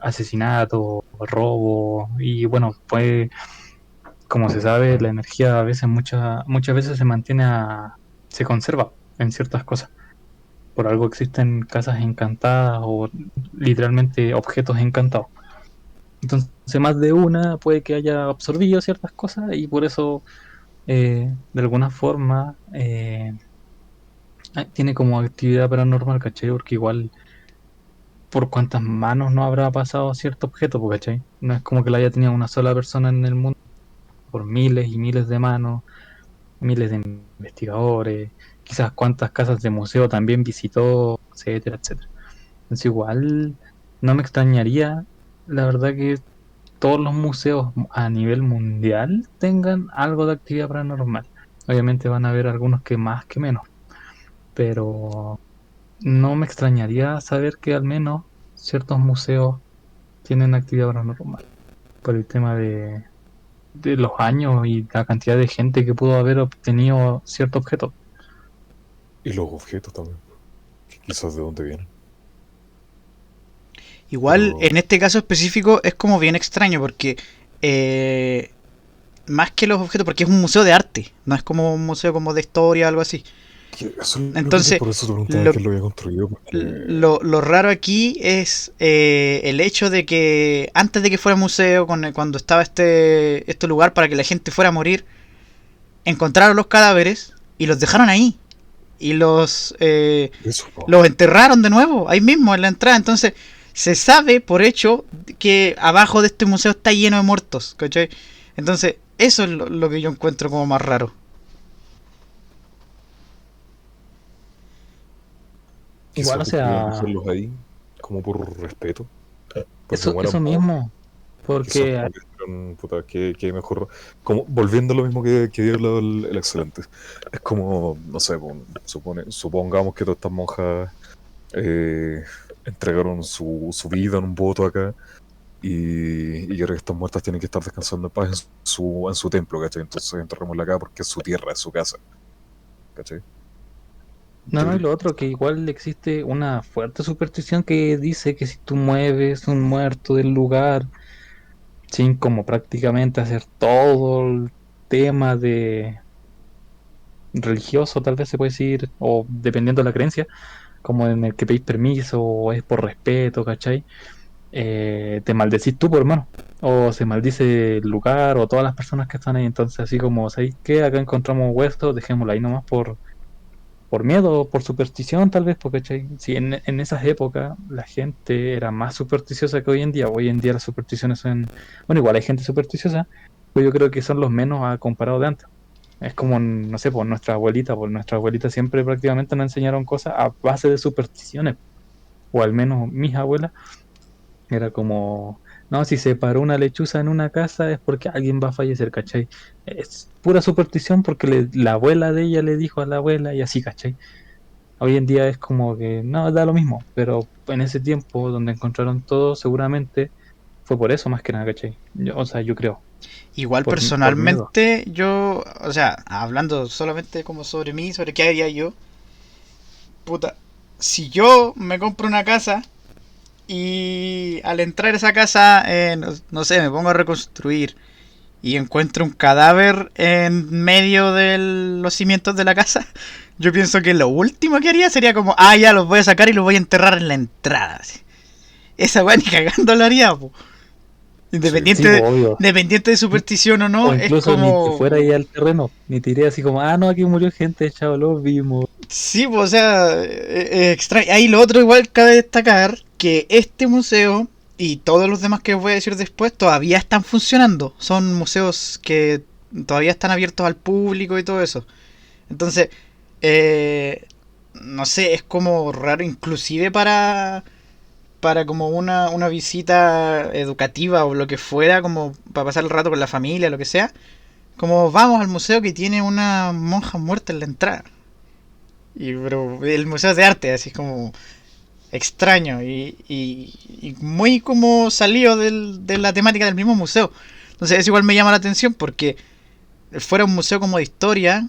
asesinato, robo. Y bueno, pues como se sabe, la energía a veces, muchas veces se mantiene se conserva en ciertas cosas. Por algo existen casas encantadas o literalmente objetos encantados. Entonces, más de una puede que haya absorbido ciertas cosas y por eso, de alguna forma, tiene como actividad paranormal, ¿cachai? Porque igual, por cuántas manos no habrá pasado cierto objeto, po, ¿cachai? No es como que la haya tenido una sola persona en el mundo, por miles y miles de manos, miles de investigadores, quizás cuántas casas de museo también visitó, etcétera, etcétera. Entonces igual no me extrañaría, la verdad, que todos los museos a nivel mundial tengan algo de actividad paranormal. Obviamente van a haber algunos que más que menos, pero no me extrañaría saber que al menos ciertos museos tienen actividad paranormal por el tema de los años y la cantidad de gente que pudo haber obtenido cierto objeto. Y los objetos también, que quizás de dónde vienen. Igual, Pero en este caso específico es como bien extraño porque eh, más que los objetos, porque es un museo de arte, no es como un museo como de historia o algo así. eso es lo que Entonces, por eso te preguntaba lo, quién lo había construido, porque lo raro aquí es el hecho de que antes de que fuera museo, cuando estaba este lugar para que la gente fuera a morir, encontraron los cadáveres y los dejaron ahí. Y eso no. los enterraron de nuevo, ahí mismo en la entrada. Entonces, se sabe por hecho que abajo de este museo está lleno de muertos, ¿cachai? Entonces, eso es lo que yo encuentro como más raro. Igual, Quizás o querían sea, dejarlos ahí como por respeto, porque eso, como eran eso pocos, mismo, quizás porque como que dijeron, puta, que mejor, como volviendo a lo mismo que había hablado el excelente, es como, no sé, supongamos que todas estas monjas eh, entregaron su vida en un voto acá y ahora que están muertas tienen que estar descansando en paz en su templo, ¿cachai? Entonces enterrémosla acá porque es su tierra, es su casa, ¿cachai? no, Yo no, y creo lo otro, que igual existe una fuerte superstición que dice que si tú mueves un muerto del lugar, sin como prácticamente hacer todo el tema de religioso, tal vez se puede decir, o dependiendo de la creencia, como en el que pedís permiso, o es por respeto, ¿cachai? Te maldecís tú, por hermano, o se maldice el lugar, o todas las personas que están ahí. Entonces, así como, ¿sabéis qué? Acá encontramos huesos, dejémoslo ahí nomás por miedo, por superstición tal vez, porque ¿cachai? Si en esas épocas la gente era más supersticiosa que hoy en día las supersticiones son, bueno, igual hay gente supersticiosa, pero yo creo que son los menos a comparado de antes. Es como, no sé, por nuestra abuelita siempre prácticamente nos enseñaron cosas a base de supersticiones, o al menos mis abuelas, era como, no, si se paró una lechuza en una casa es porque alguien va a fallecer, ¿cachai? Es pura superstición porque la abuela de ella le dijo a la abuela y así, ¿cachai? Hoy en día es como que no, da lo mismo, pero en ese tiempo donde encontraron todo, seguramente fue por eso más que nada, ¿cachai? O sea, yo creo, Igual por miedo. personalmente, yo, o sea, hablando solamente como sobre mí, sobre qué haría yo, puta, si yo me compro una casa y al entrar a esa casa, no sé, me pongo a reconstruir y encuentro un cadáver en medio de los cimientos de la casa, yo pienso que lo último que haría sería como, ah, ya los voy a sacar y los voy a enterrar en la entrada. Así. Esa weá ni cagando lo haría, po. sí, Sí, pues, obvio. Independiente de superstición o O no, es incluso ni te como. fuera ahí al terreno, ni te iría así como, ah, no, aquí murió gente, chao, lo vimos. Sí, pues, o sea, extraño. Ahí lo otro igual cabe destacar que este museo y todos los demás que voy a decir después todavía están funcionando. Son museos que todavía están abiertos al público y todo eso. Entonces, eh, no sé, es como raro inclusive para como una visita educativa o lo que fuera, como para pasar el rato con la familia, lo que sea. Como vamos al museo que tiene una monja muerta en la entrada. Pero el museo es de arte, así como extraño y muy como salido de la temática del mismo museo. Entonces eso igual me llama la atención porque fuera un museo como de historia,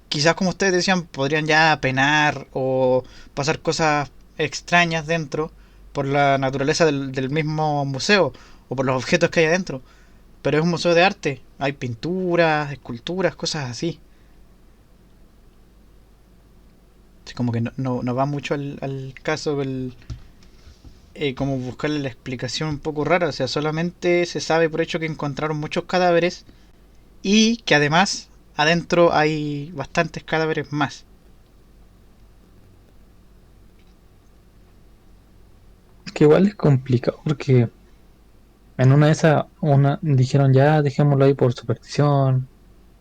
quizás como ustedes decían, podrían ya penar o pasar cosas extrañas dentro por la naturaleza del mismo museo o por los objetos que hay adentro. Pero es un museo de arte, hay pinturas, esculturas, cosas así. Así como que no va mucho al caso como buscarle la explicación un poco rara. O sea, solamente se sabe por hecho que encontraron muchos cadáveres y que además adentro hay bastantes cadáveres más. Que igual es complicado porque en una de esas dijeron ya dejémoslo ahí por superstición.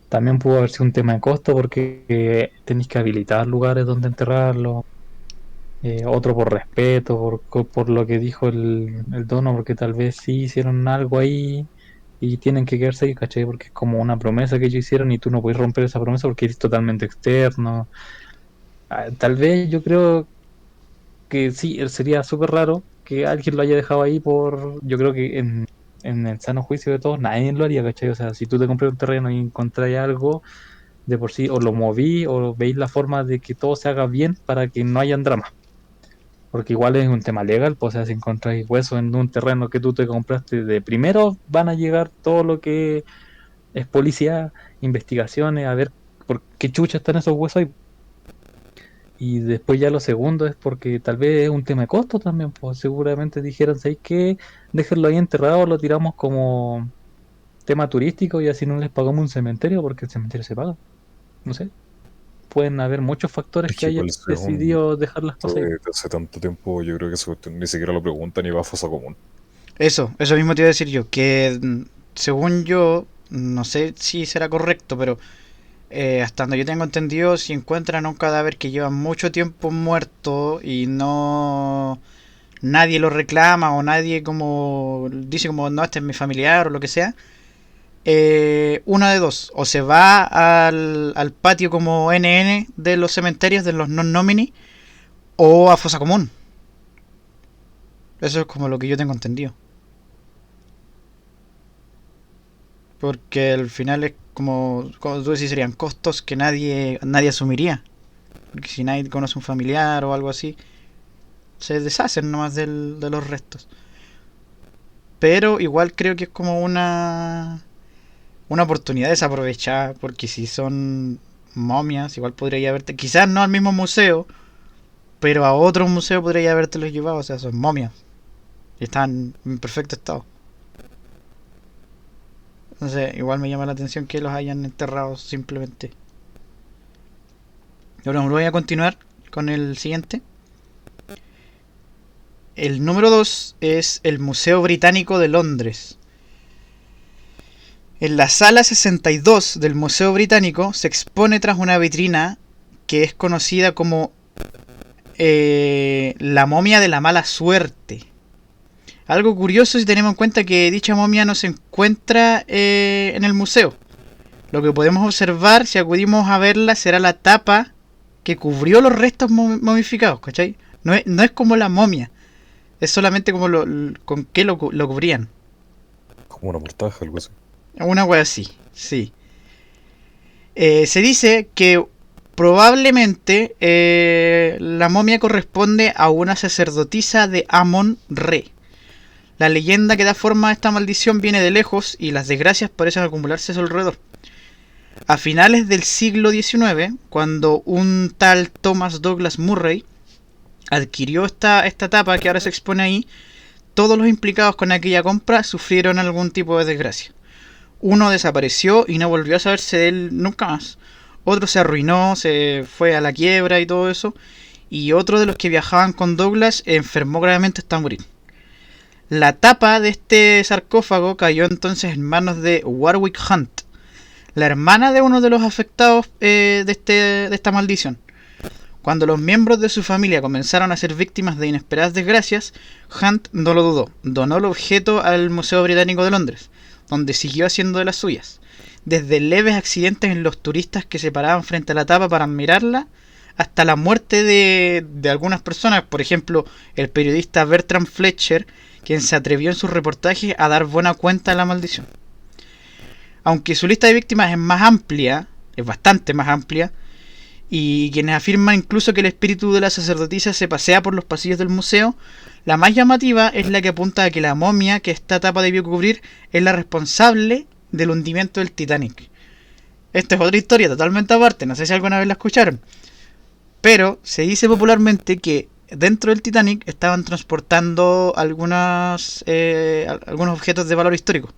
También pudo haber sido un tema de costo porque tenéis que habilitar lugares donde enterrarlo. Otro por respeto, por lo que dijo el dono, porque tal vez sí hicieron algo ahí y tienen que quedarse ahí, ¿cachai? Porque es como una promesa que ellos hicieron y tú no puedes romper esa promesa porque eres totalmente externo. Tal vez yo creo que sí, sería súper raro que alguien lo haya dejado ahí yo creo que en el sano juicio de todos nadie lo haría, ¿cachai? O sea, si tú te compras un terreno y encontrás algo de por sí, o lo moví o veis la forma de que todo se haga bien para que no haya drama. Porque igual es un tema legal, pues, o sea, si encontráis huesos en un terreno que tú te compraste de primero, van a llegar todo lo que es policía, investigaciones, a ver por qué chucha están esos huesos ahí. Y después ya lo segundo es porque tal vez es un tema de costo también, pues seguramente dijeron, ¿sabes qué? Déjenlo ahí enterrado, lo tiramos como tema turístico y así no les pagamos un cementerio porque el cementerio se paga. No sé, pueden haber muchos factores Es que que hayan igual si es un decidido dejar las esto cosas ahí. de hace tanto tiempo, yo creo que esa cuestión ni siquiera lo preguntan ni va a fosa común. Eso mismo te iba a decir yo, que según yo, no sé si será correcto, pero hasta donde yo tengo entendido, si encuentran un cadáver que lleva mucho tiempo muerto y no nadie lo reclama o nadie como dice como no, este es mi familiar o lo que sea, una de dos, o se va al patio como NN de los cementerios de los non-nomini o a fosa común. Eso es como lo que yo tengo entendido. Porque al final es como tú decís, serían costos que nadie asumiría. Porque si nadie conoce un familiar o algo así, se deshacen nomás de los restos. Pero igual creo que es como una oportunidad desaprovechada, porque si son momias, igual podría haberte, quizás no al mismo museo, pero a otro museo podría habértelos llevado, o sea, son momias y están en perfecto estado. Entonces, igual me llama la atención que los hayan enterrado simplemente. Ahora voy a continuar con el siguiente. El número 2 es el Museo Británico de Londres. En la sala 62 del Museo Británico se expone tras una vitrina que es conocida como la momia de la mala suerte. Algo curioso si tenemos en cuenta que dicha momia no se encuentra en el museo. Lo que podemos observar si acudimos a verla será la tapa que cubrió los restos momificados, ¿cachai? No es como la momia, es solamente como con qué lo cubrían. Como una mortaja, algo así. Una wea así, sí. Se dice que probablemente la momia corresponde a una sacerdotisa de Amon-Re. La leyenda que da forma a esta maldición viene de lejos y las desgracias parecen acumularse a su alrededor. A finales del siglo XIX, cuando un tal Thomas Douglas Murray adquirió esta tapa que ahora se expone ahí, todos los implicados con aquella compra sufrieron algún tipo de desgracia. Uno desapareció y no volvió a saberse de él nunca más. Otro se arruinó, se fue a la quiebra y todo eso. Y otro de los que viajaban con Douglas enfermó gravemente hasta morir. La tapa de este sarcófago cayó entonces en manos de Warwick Hunt, la hermana de uno de los afectados de esta maldición. Cuando los miembros de su familia comenzaron a ser víctimas de inesperadas desgracias, Hunt no lo dudó. Donó el objeto al Museo Británico de Londres, donde siguió haciendo de las suyas. Desde leves accidentes en los turistas que se paraban frente a la tapa para admirarla, hasta la muerte de algunas personas. Por ejemplo, el periodista Bertrand Fletcher, quien se atrevió en sus reportajes a dar buena cuenta de la maldición. Aunque su lista de víctimas es más amplia, es bastante más amplia, y quienes afirman incluso que el espíritu de la sacerdotisa se pasea por los pasillos del museo, la más llamativa es la que apunta a que la momia que esta tapa debió cubrir es la responsable del hundimiento del Titanic. Esta es otra historia totalmente aparte, no sé si alguna vez la escucharon, pero se dice popularmente que dentro del Titanic estaban transportando algunos objetos de valor histórico.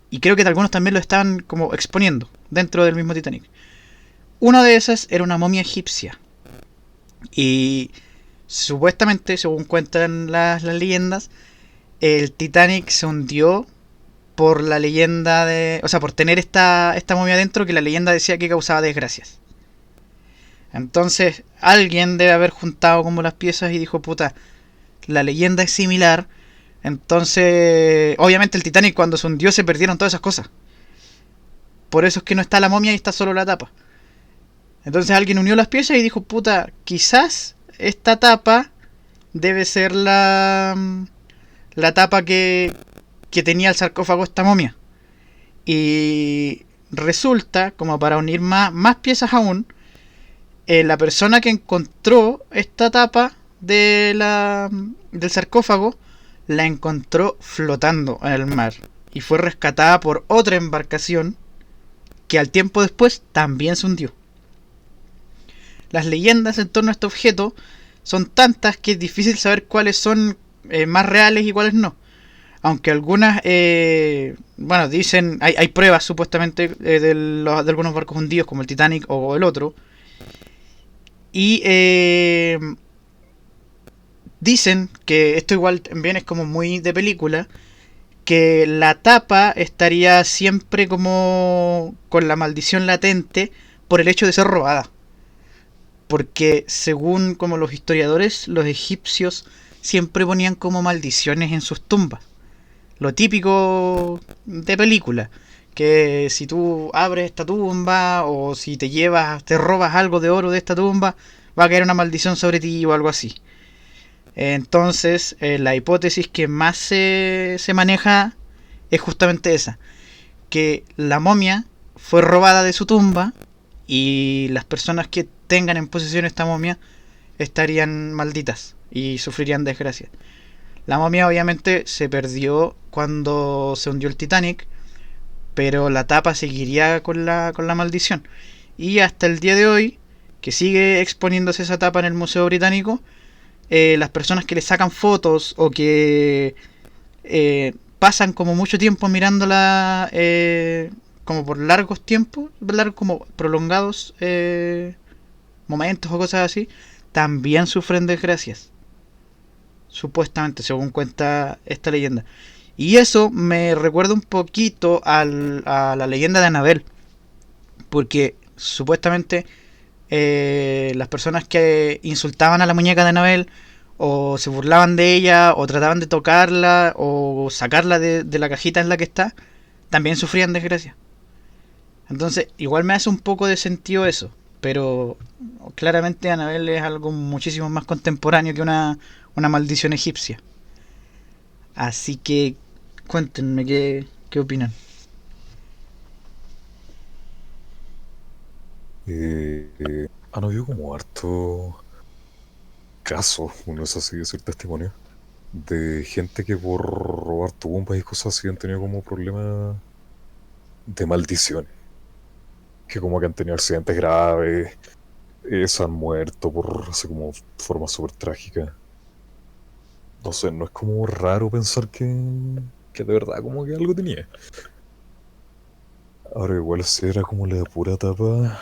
Y creo que algunos también lo estaban como exponiendo dentro del mismo Titanic. Una de esas era una momia egipcia. Y supuestamente, según cuentan las leyendas, el Titanic se hundió por la leyenda de... O sea, por tener esta momia dentro que la leyenda decía que causaba desgracias. Entonces, alguien debe haber juntado como las piezas y dijo, puta, la leyenda es similar. Entonces, obviamente el Titanic cuando se hundió se perdieron todas esas cosas. Por eso es que no está la momia y está solo la tapa. Entonces alguien unió las piezas y dijo, puta, quizás esta tapa debe ser la tapa que tenía el sarcófago esta momia. Y resulta, como para unir más piezas aún, la persona que encontró esta tapa del sarcófago la encontró flotando en el mar y fue rescatada por otra embarcación que al tiempo después también se hundió. Las leyendas en torno a este objeto son tantas que es difícil saber cuáles son más reales y cuáles no. Aunque algunas, bueno, dicen, hay pruebas supuestamente de algunos barcos hundidos como el Titanic o el otro. Y dicen que esto igual también es como muy de película, que la tapa estaría siempre como con la maldición latente por el hecho de ser robada. Porque según como los historiadores, los egipcios siempre ponían como maldiciones en sus tumbas. Lo típico de película, que si tú abres esta tumba o si te robas algo de oro de esta tumba, va a caer una maldición sobre ti o algo así. Entonces, la hipótesis que más se maneja es justamente esa, que la momia fue robada de su tumba y las personas que tengan en posesión esta momia estarían malditas y sufrirían desgracia. La momia obviamente se perdió cuando se hundió el Titanic, pero la tapa seguiría con la maldición. Y hasta el día de hoy, que sigue exponiéndose esa tapa en el Museo Británico, las personas que le sacan fotos o que pasan como mucho tiempo mirándola, como por largos tiempos, como prolongados momentos o cosas así, también sufren desgracias. Supuestamente, según cuenta esta leyenda. Y eso me recuerda un poquito a la leyenda de Annabelle. Porque supuestamente las personas que insultaban a la muñeca de Annabelle, o se burlaban de ella, o trataban de tocarla, o sacarla de la cajita en la que está, también sufrían desgracia. Entonces, igual me hace un poco de sentido eso. Pero claramente Annabelle es algo muchísimo más contemporáneo que una maldición egipcia. Así que cuéntenme qué opinan. Han habido como harto casos, uno es así decir testimonio, de gente que por robar tumbas y cosas así han tenido como problemas de maldiciones. Que como que han tenido accidentes graves, se han muerto por así como forma súper trágica. No sé, no es como raro pensar que de verdad como que algo tenía. Ahora igual si era como la pura tapa,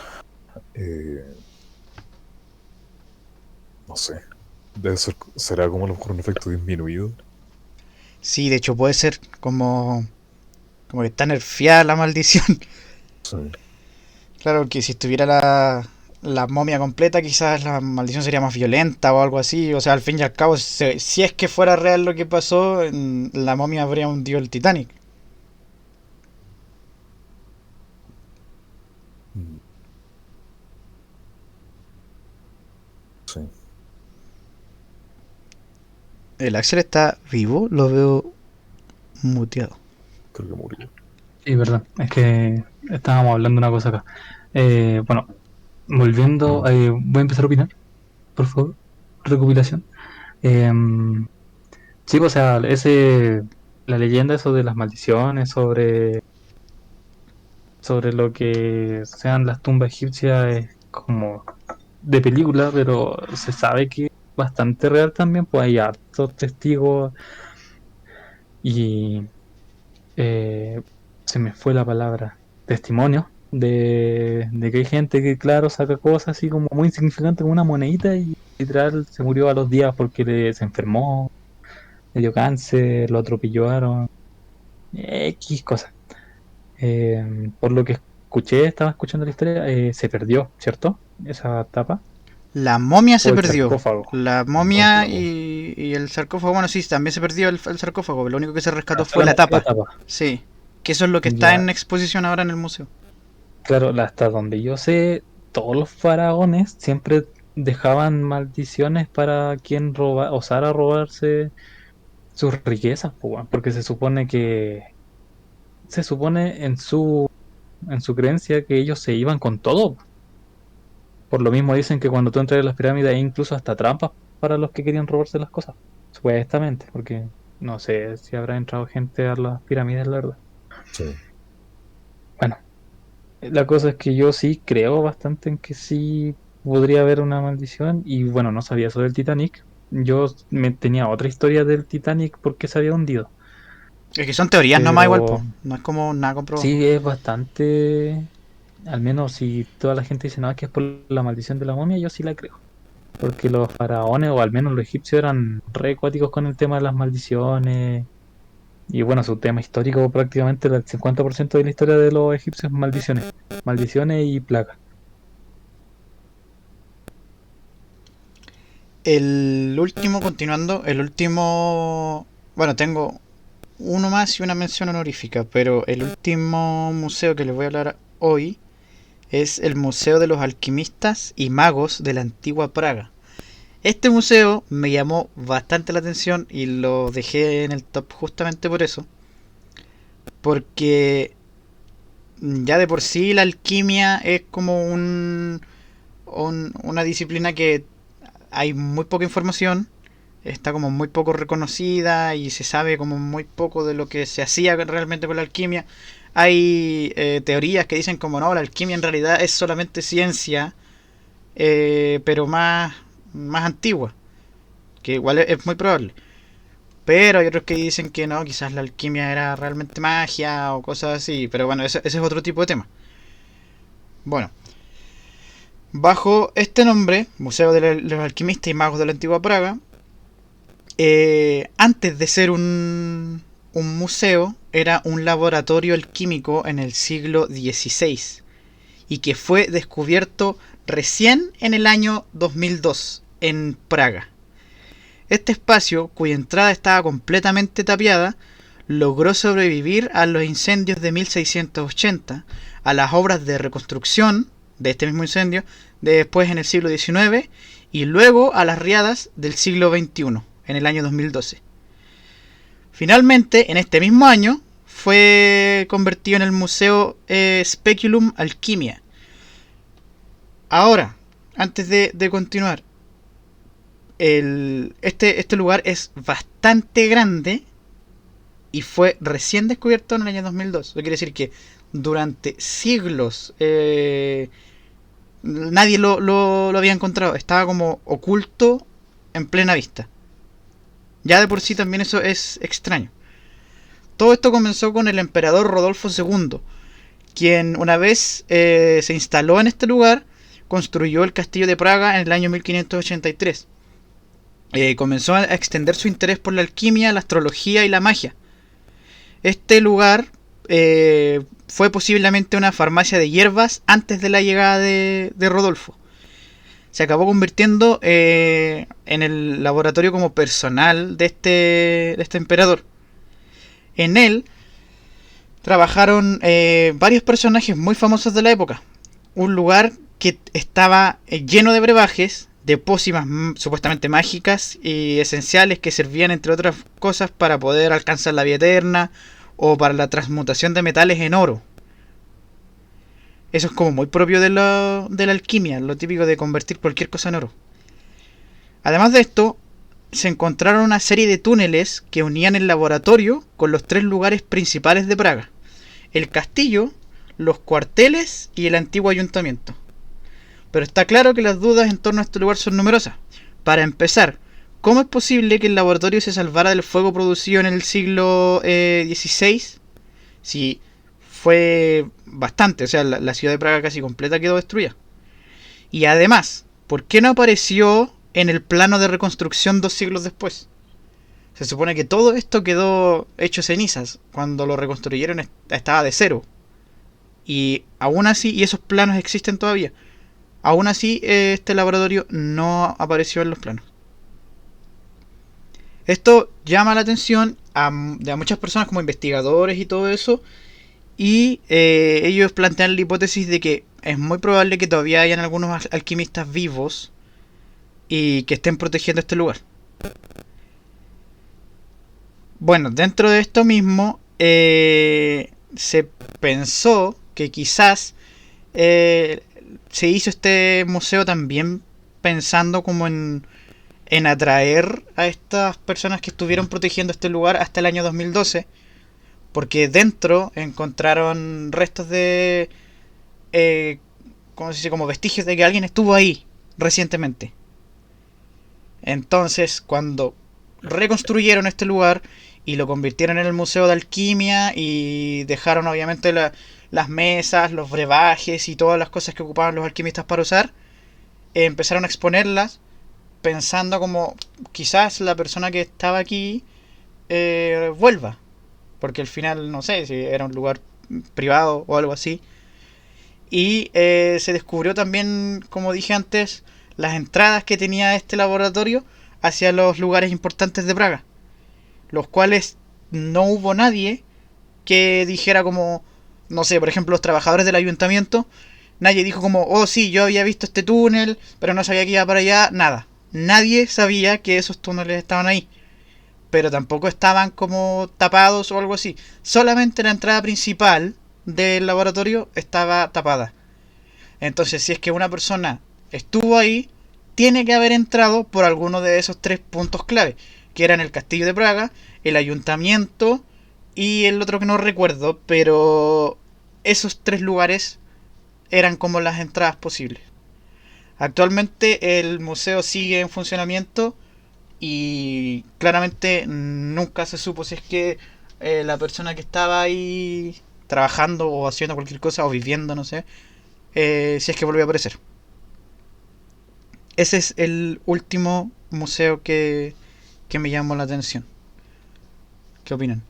eh, no sé. Será como a lo mejor un efecto disminuido. Sí, de hecho puede ser como que está nerfeada la maldición. Sí. Claro, que si estuviera la momia completa, quizás la maldición sería más violenta o algo así. O sea, al fin y al cabo, si es que fuera real lo que pasó, la momia habría hundido el Titanic. Mm. Sí, El Axel está vivo, lo veo muteado. creo que murió. Sí, verdad. Es que estábamos hablando de una cosa acá. Bueno, volviendo, voy a empezar a opinar, por favor. Recopilación. Em, sí, o sea, la leyenda eso de las maldiciones sobre lo que sean las tumbas egipcias es como de película, pero se sabe que es bastante real también, pues hay hartos testigos y eh, se me fue la palabra, testimonios de que hay gente que, claro, saca cosas así como muy insignificantes como una monedita y literal se murió a los días porque se enfermó, le dio cáncer, lo atropellaron, X cosas. Por lo que escuché, estaba escuchando la historia, se perdió, ¿cierto? Esa tapa. La momia se O el perdió. sarcófago. La No, momia la mo- y el sarcófago, bueno, sí, también se perdió el sarcófago. Lo único que se rescató Ah, fue la solamente la tapa. tapa. Sí, que eso es lo que está Ya, en exposición ahora en el museo. claro, hasta donde yo sé, todos los faraones siempre dejaban maldiciones para quien osara robarse sus riquezas, po, weón, porque se supone en su creencia que ellos se iban con todo. Por lo mismo dicen que cuando tú entras a las pirámides hay incluso hasta trampas para los que querían robarse las cosas, supuestamente, porque no sé si habrá entrado gente a las pirámides, la verdad. sí. Bueno, la cosa es que yo sí creo bastante en que sí podría haber una maldición y bueno, no sabía eso del Titanic. Yo me tenía otra historia del Titanic porque se había hundido, Es que son teorías nomás igual, pues. pero No es como nada comprobado. sí es bastante, al menos si toda la gente dice no, que es por la maldición de la momia, yo sí la creo. Porque los faraones, o al menos los egipcios, eran re acuáticos con el tema de las maldiciones. Y bueno, su tema histórico prácticamente el 50% de la historia de los egipcios es maldiciones. Maldiciones y plagas. El último, continuando, el último... Bueno, tengo uno más y una mención honorífica, pero el último museo que les voy a hablar hoy es el Museo de los Alquimistas y Magos de la Antigua Praga. Este museo me llamó bastante la atención y lo dejé en el top justamente por eso. Porque ya de por sí la alquimia es como una disciplina que hay muy poca información, está como muy poco reconocida y se sabe como muy poco de lo que se hacía realmente con la alquimia. Hay teorías que dicen como no, la alquimia en realidad es solamente ciencia, pero más antigua, que igual es muy probable. Pero hay otros que dicen que no, quizás la alquimia era realmente magia o cosas así, pero bueno, ese es otro tipo de tema. Bueno, bajo este nombre, Museo de los Alquimistas y Magos de la Antigua Praga, antes de ser un museo, era un laboratorio alquímico en el siglo XVI y que fue descubierto recién en el año 2002 en Praga. Este espacio, cuya entrada estaba completamente tapiada, logró sobrevivir a los incendios de 1680, a las obras de reconstrucción de este mismo incendio después en el siglo XIX y luego a las riadas del siglo XXI, en el año 2012. Finalmente, en este mismo año, fue convertido en el Museo Speculum Alchimia. Ahora, antes de continuar, este lugar es bastante grande y fue recién descubierto en el año 2002. Eso quiere decir que durante siglos nadie lo había encontrado. Estaba como oculto en plena vista. Ya de por sí también eso es extraño. Todo esto comenzó con el emperador Rodolfo II, quien una vez se instaló en este lugar, construyó el castillo de Praga en el año 1583. Comenzó a extender su interés por la alquimia, la astrología y la magia. Este lugar fue posiblemente una farmacia de hierbas antes de la llegada de Rodolfo. Se acabó convirtiendo en el laboratorio como personal de este emperador. En él trabajaron varios personajes muy famosos de la época. Un lugar que estaba lleno de brebajes de pócimas supuestamente mágicas y esenciales que servían, entre otras cosas, para poder alcanzar la vida eterna o para la transmutación de metales en oro. Eso es como muy propio de la alquimia, lo típico de convertir cualquier cosa en oro. Además de esto, se encontraron una serie de túneles que unían el laboratorio con los 3 lugares principales de Praga: el castillo, los cuarteles y el antiguo ayuntamiento. Pero está claro que las dudas en torno a este lugar son numerosas. Para empezar, ¿cómo es posible que el laboratorio se salvara del fuego producido en el siglo XVI? Si fue bastante, o sea, la ciudad de Praga casi completa quedó destruida. Y además, ¿por qué no apareció en el plano de reconstrucción 2 siglos después? Se supone que todo esto quedó hecho cenizas. Cuando lo reconstruyeron estaba de cero. Y aún así, y esos planos existen todavía. Aún así, este laboratorio no apareció en los planos. Esto llama la atención a muchas personas como investigadores y todo eso. Y ellos plantean la hipótesis de que es muy probable que todavía hayan algunos alquimistas vivos y que estén protegiendo este lugar. Bueno, dentro de esto mismo se pensó que quizás se hizo este museo también pensando como en atraer a estas personas que estuvieron protegiendo este lugar hasta el año 2012, porque dentro encontraron restos de ¿cómo se dice? Como vestigios de que alguien estuvo ahí recientemente. Entonces, cuando reconstruyeron este lugar y lo convirtieron en el Museo de Alquimia y dejaron obviamente las mesas, los brebajes y todas las cosas que ocupaban los alquimistas para usar, empezaron a exponerlas pensando como quizás la persona que estaba aquí vuelva, porque al final no sé si era un lugar privado o algo así. Y se descubrió también, como dije antes, las entradas que tenía este laboratorio hacia los lugares importantes de Praga, los cuales no hubo nadie que dijera como, no sé, por ejemplo, los trabajadores del ayuntamiento, nadie dijo como, oh sí, yo había visto este túnel, pero no sabía que iba para allá, nada. Nadie sabía que esos túneles estaban ahí, pero tampoco estaban como tapados o algo así. Solamente la entrada principal del laboratorio estaba tapada. Entonces, si es que una persona estuvo ahí, tiene que haber entrado por alguno de esos 3 puntos clave, que eran el castillo de Praga, el ayuntamiento y el otro que no recuerdo, pero esos 3 lugares eran como las entradas posibles. Actualmente el museo sigue en funcionamiento y claramente nunca se supo si es que la persona que estaba ahí trabajando o haciendo cualquier cosa o viviendo, no sé, si es que volvió a aparecer. Ese es el último museo que me llamó la atención. ¿Qué opinan?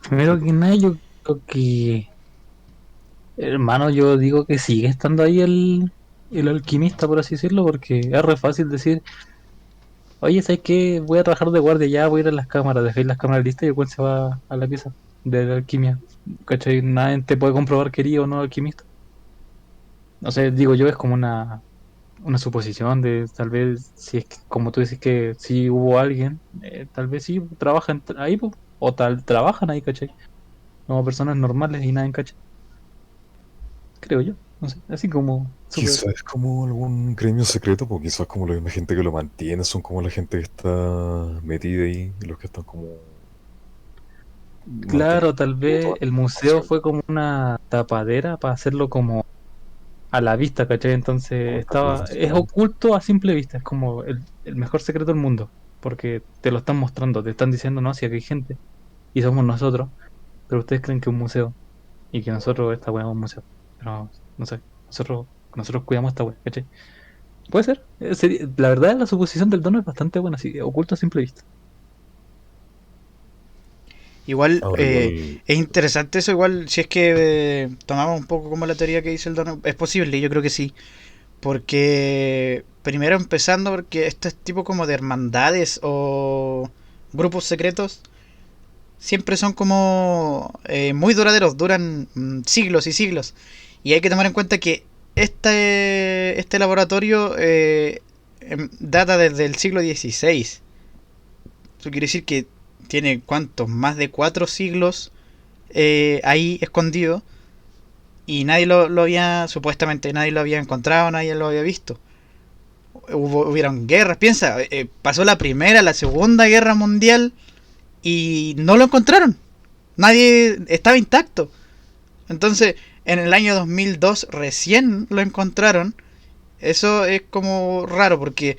Primero que nada, yo creo que, hermano, yo digo que sigue estando ahí el alquimista, por así decirlo, porque es re fácil decir, oye, ¿sabes qué? Voy a trabajar de guardia ya, voy a ir a las cámaras, dejáis las cámaras listas y el cual se va a la pieza de la alquimia. ¿Cachai? Nadie te puede comprobar que eres o no alquimista. No sé, digo yo, es como una suposición de tal vez, si es que, como tú dices que si hubo alguien, tal vez sí trabajan ahí, po, o tal trabajan ahí, ¿cachai? Como personas normales y nadie, ¿cachai? Creo yo, no sé, así como súper. Quizás es como algún gremio secreto, porque quizás como la misma gente que lo mantiene son como la gente que está metida ahí, y los que están como Claro, manteniendo tal toda vez la el museo información. fue como una tapadera para hacerlo como a la vista, ¿cachai? Entonces es Exactamente. oculto a simple vista, es como el mejor secreto del mundo, porque te lo están mostrando, te están diciendo, no, si aquí hay gente, y somos nosotros, pero ustedes creen que es un museo, y que nosotros esta weá es un museo, pero no sé, nosotros cuidamos esta weá, ¿cachai? Puede ser, la verdad la suposición del dono es bastante buena, así, oculto a simple vista. Igual Ahora igual, es interesante eso, igual si es que tomamos un poco como la teoría que dice el Dono, es posible, yo creo que sí. Porque primero empezando porque estos tipos como de hermandades o grupos secretos siempre son como muy duraderos, duran siglos y siglos. Y hay que tomar en cuenta que este laboratorio data desde el siglo XVI. Eso quiere decir que tiene ¿cuántos? Más de 4 siglos ahí escondido. Y nadie lo había, supuestamente nadie lo había encontrado, nadie lo había visto. Hubieron guerras, piensa, pasó la primera, la segunda guerra mundial y no lo encontraron. Nadie estaba intacto. Entonces, en el año 2002 recién lo encontraron. Eso es como raro porque,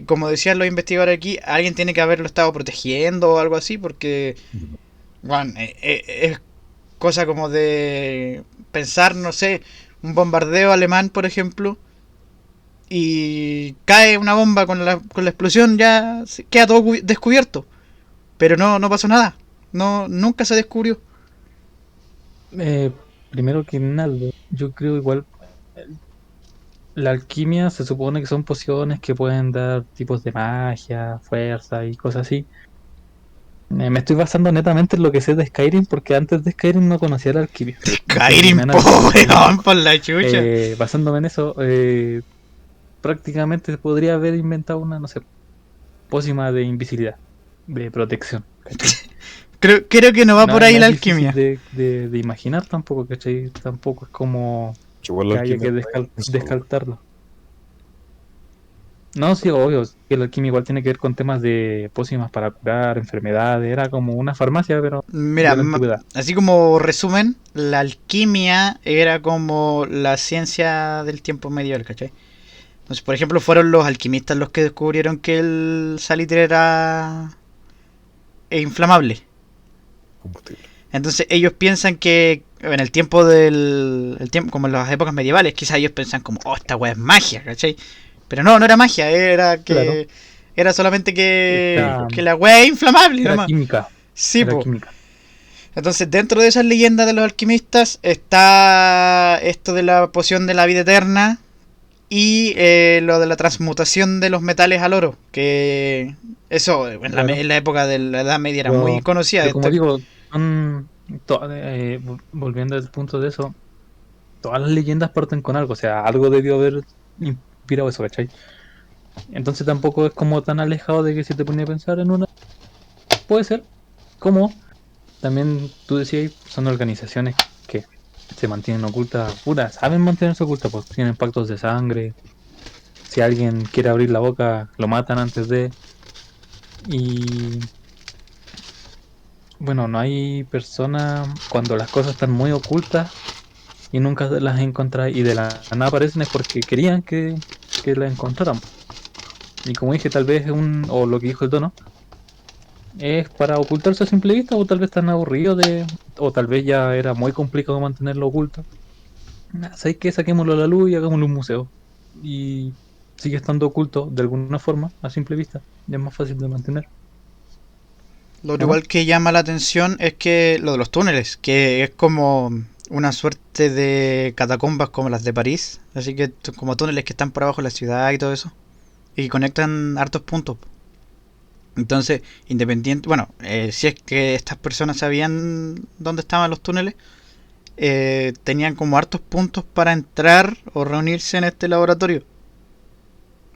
como decían los investigadores aquí, alguien tiene que haberlo estado protegiendo o algo así porque, bueno, es cosa como de pensar, no sé, un bombardeo alemán, por ejemplo, y cae una bomba con la explosión, ya queda todo descubierto. Pero no pasó nada. Nunca se descubrió. Eh, Primero que nada, yo creo igual la alquimia se supone que son pociones que pueden dar tipos de magia, fuerza y cosas así. Me estoy basando netamente en lo que sé de Skyrim porque antes de Skyrim no conocía la alquimia. Entonces, Skyrim, po, weón, por la chucha. basándome en eso, prácticamente podría haber inventado una, no sé, pócima de invisibilidad, de protección, ¿cachai? Creo que no va No, por ahí no la es difícil alquimia. de imaginar tampoco, ¿cachai? Tampoco es como Que igual la que haya que alquimia no es solo- descartarlo. No, sí, obvio, que la alquimia igual tiene que ver con temas de pócimas para curar enfermedades, era como una farmacia, pero Mira, de la antigüedad. así como resumen, la alquimia era como la ciencia del tiempo medieval, ¿cachai? Entonces, por ejemplo, fueron los alquimistas los que descubrieron que el salitre era inflamable. combustible. Entonces ellos piensan que en el tiempo el tiempo, como en las épocas medievales, quizás ellos pensan como, oh, esta weá es magia, ¿cachai? Pero no era magia, Claro, era solamente era, que la weá es inflamable era nomás. química, Sí, era po. química. Entonces, dentro de esas leyendas de los alquimistas está esto de la poción de la vida eterna y lo de la transmutación de los metales al oro, que eso Claro. en la época de la Edad Media era muy Pero, conocida. pero como digo, volviendo al punto de eso, todas las leyendas parten con algo, o sea, algo debió haber inspirado eso, ¿cachai? Entonces tampoco es como tan alejado de que si te ponía a pensar en una, puede ser, como también tú decías, son organizaciones que se mantienen ocultas, puras, saben mantenerse ocultas, pues tienen pactos de sangre, si alguien quiere abrir la boca, lo matan antes de, y bueno, no hay personas cuando las cosas están muy ocultas y nunca las encontrar y de la nada aparecen es porque querían que las encontraran. Y como dije, tal vez o lo que dijo el Dono, es para ocultarse a simple vista o tal vez están aburridos o tal vez ya era muy complicado mantenerlo oculto. ¿Sabes qué? Saquémoslo a la luz y hagámoslo un museo. Y sigue estando oculto de alguna forma a simple vista. Ya es más fácil de mantener, Lo ¿o no? igual que llama la atención es que lo de los túneles, que es como una suerte de catacumbas como las de París, así que como túneles que están por abajo de la ciudad y todo eso, y conectan hartos puntos. Entonces, independiente, bueno, si es que estas personas sabían dónde estaban los túneles, tenían como hartos puntos para entrar o reunirse en este laboratorio.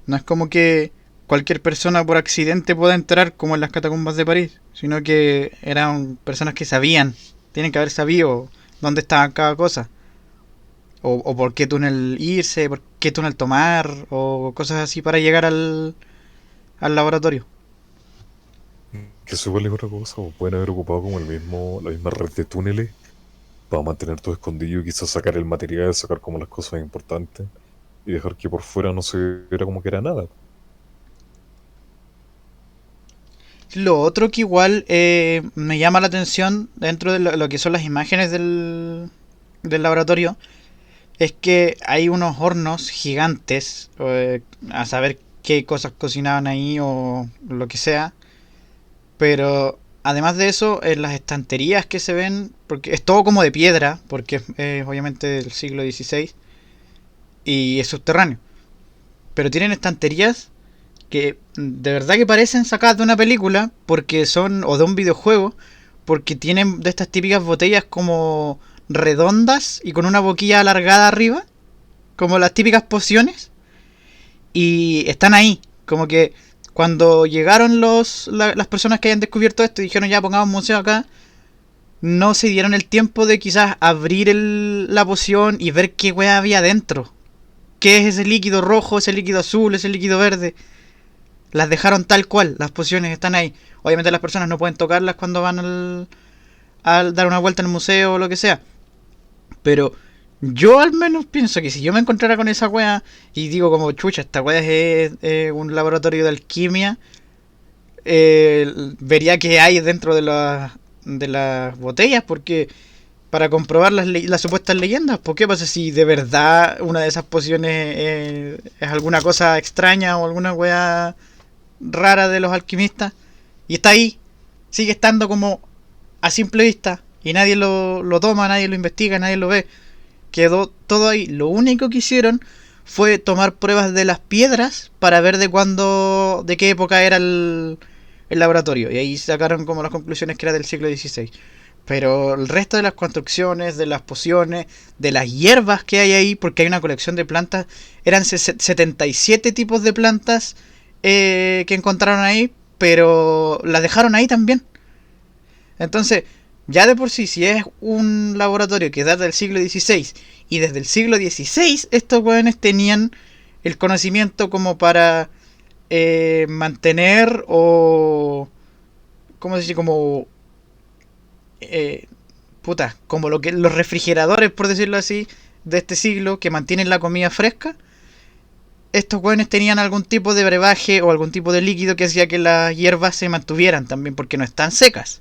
No es como que cualquier persona por accidente pueda entrar como en las catacumbas de París, sino que eran personas que sabían, tienen que haber sabido dónde estaba cada cosa, o por qué túnel irse, por qué túnel tomar, o cosas así para llegar al laboratorio. Que eso igual es otra cosa, o pueden haber ocupado como la misma red de túneles para mantener todo escondido y quizás sacar el material, sacar como las cosas importantes y dejar que por fuera no se viera como que era nada. Lo otro que igual me llama la atención dentro de lo que son las imágenes del laboratorio es que hay unos hornos gigantes, a saber qué cosas cocinaban ahí o lo que sea, pero además de eso, en las estanterías que se ven, porque es todo como de piedra, porque es obviamente del siglo XVI y es subterráneo, pero tienen estanterías que de verdad que parecen sacadas de una película, porque son, o de un videojuego, porque tienen de estas típicas botellas como redondas y con una boquilla alargada arriba. como las típicas pociones, y están ahí. Como que cuando llegaron las personas que hayan descubierto esto y dijeron ya pongamos un museo acá, no se dieron el tiempo de quizás abrir la poción y ver qué weá había dentro. ¿Qué es ese líquido rojo, ese líquido azul, ese líquido verde? Las dejaron tal cual, las pociones están ahí. Obviamente las personas no pueden tocarlas cuando van al dar una vuelta en el museo o lo que sea. Pero yo al menos pienso que si yo me encontrara con esa wea y digo como chucha, esta wea es un laboratorio de alquimia, vería qué hay dentro de las botellas, porque para comprobar las supuestas leyendas, ¿por qué pasa si de verdad una de esas pociones es alguna cosa extraña o alguna wea rara de los alquimistas? Y está ahí, sigue estando como a simple vista, y nadie lo toma, nadie lo investiga, nadie lo ve. Quedó todo ahí. Lo único que hicieron fue tomar pruebas de las piedras para ver de qué época era el laboratorio. Y ahí sacaron como las conclusiones que era del siglo XVI. Pero el resto de las construcciones, de las pociones, de las hierbas que hay ahí, porque hay una colección de plantas, eran 77 tipos de plantas que encontraron ahí, pero las dejaron ahí también. Entonces, ya de por sí, si es un laboratorio que data del siglo XVI, y desde el siglo XVI estos weones tenían el conocimiento como para mantener o... ¿Cómo se dice? Como... como los refrigeradores, por decirlo así, de este siglo, que mantienen la comida fresca. Estos weones tenían algún tipo de brebaje o algún tipo de líquido que hacía que las hierbas se mantuvieran también, porque no están secas.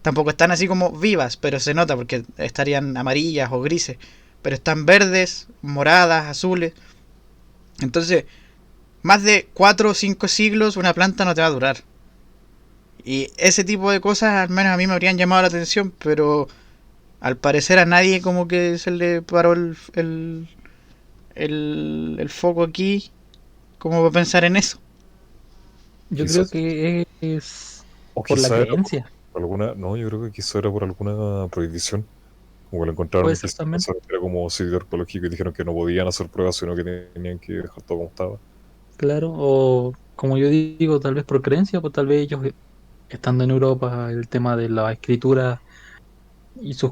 Tampoco están así como vivas, pero se nota porque estarían amarillas o grises. Pero están verdes, moradas, azules. Entonces, más de 4 o 5 siglos una planta no te va a durar. Y ese tipo de cosas al menos a mí me habrían llamado la atención, pero al parecer a nadie como que se le paró el foco aquí como para pensar en eso. Yo creo Quizás, que es o por la quizá era creencia. por alguna, no, yo creo que quizá era por alguna prohibición. Como que lo encontraron Puede en ser piscina, también. pensaron que era como sitio arqueológico y dijeron que no podían hacer pruebas, sino que tenían que dejar todo como estaba. Claro, o como yo digo, tal vez por creencia, pues tal vez ellos estando en Europa, el tema de la escritura y sus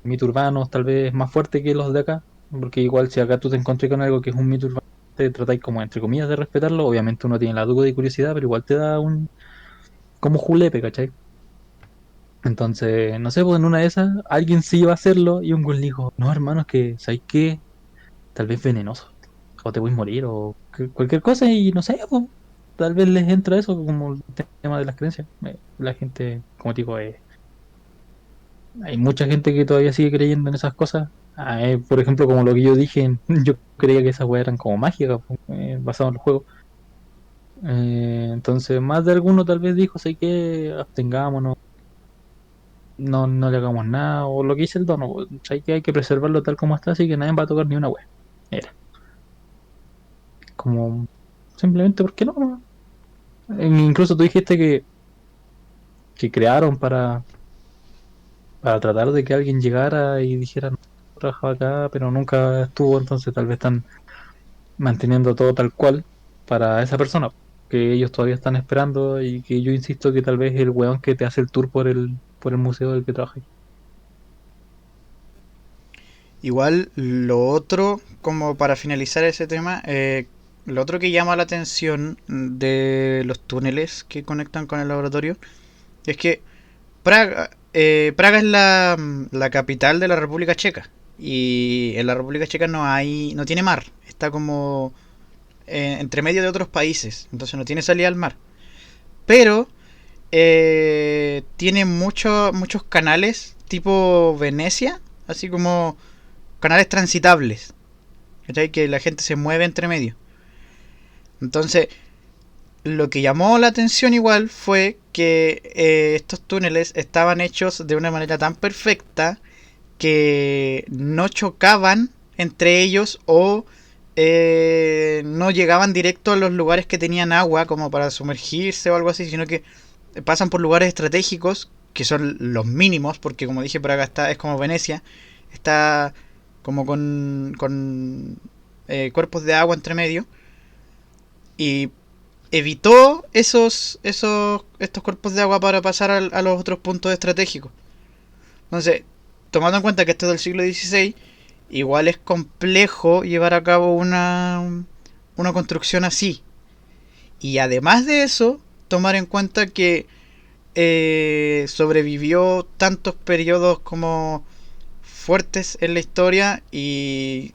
mitos urbanos tal vez es más fuerte que los de acá, porque igual si acá tú te encontrás con algo que es un mito urbano, te tratáis como entre comillas de respetarlo, obviamente uno tiene la duda y curiosidad, pero igual te da un como julepe, ¿cachai? Entonces, no sé, pues en una de esas alguien sí iba a hacerlo y un güey le dijo, no hermano, es que, ¿sabes qué? Tal vez venenoso, o te voy a morir, o cualquier cosa, y no sé, pues, tal vez les entra eso como el tema de las creencias. La gente, como te digo, hay mucha gente que todavía sigue creyendo en esas cosas. Por ejemplo, como lo que yo dije, yo creía que esas weas eran como mágicas, pues, basadas en el juego. Entonces, más de alguno tal vez dijo, sé que abstengámonos, no le hagamos nada, o lo que dice el dono, pues, sé que hay que preservarlo tal como está, así que nadie va a tocar ni una wea. Era como simplemente porque no, no. Incluso tú dijiste que crearon para tratar de que alguien llegara y dijera, no, trabajaba acá, pero nunca estuvo, entonces tal vez están manteniendo todo tal cual para esa persona, que ellos todavía están esperando y que yo insisto que tal vez el weón que te hace el tour por el museo del que trabaja. Igual lo otro, como para finalizar ese tema, lo otro que llama la atención de los túneles que conectan con el laboratorio es que Praga es la capital de la República Checa, y en la República Checa no tiene mar, está como entre medio de otros países, entonces no tiene salida al mar, pero tiene muchos canales tipo Venecia, así como canales transitables, ¿cachai? Que la gente se mueve entre medio. Entonces, lo que llamó la atención igual fue que estos túneles estaban hechos de una manera tan perfecta que no chocaban entre ellos o no llegaban directo a los lugares que tenían agua como para sumergirse o algo así, sino que pasan por lugares estratégicos que son los mínimos, porque como dije, Praga es como Venecia, está como con cuerpos de agua entre medio, y evitó estos cuerpos de agua para pasar a los otros puntos estratégicos. Entonces, tomando en cuenta que esto es del siglo XVI, igual es complejo llevar a cabo una construcción así. Y además de eso, tomar en cuenta que sobrevivió tantos periodos como fuertes en la historia, y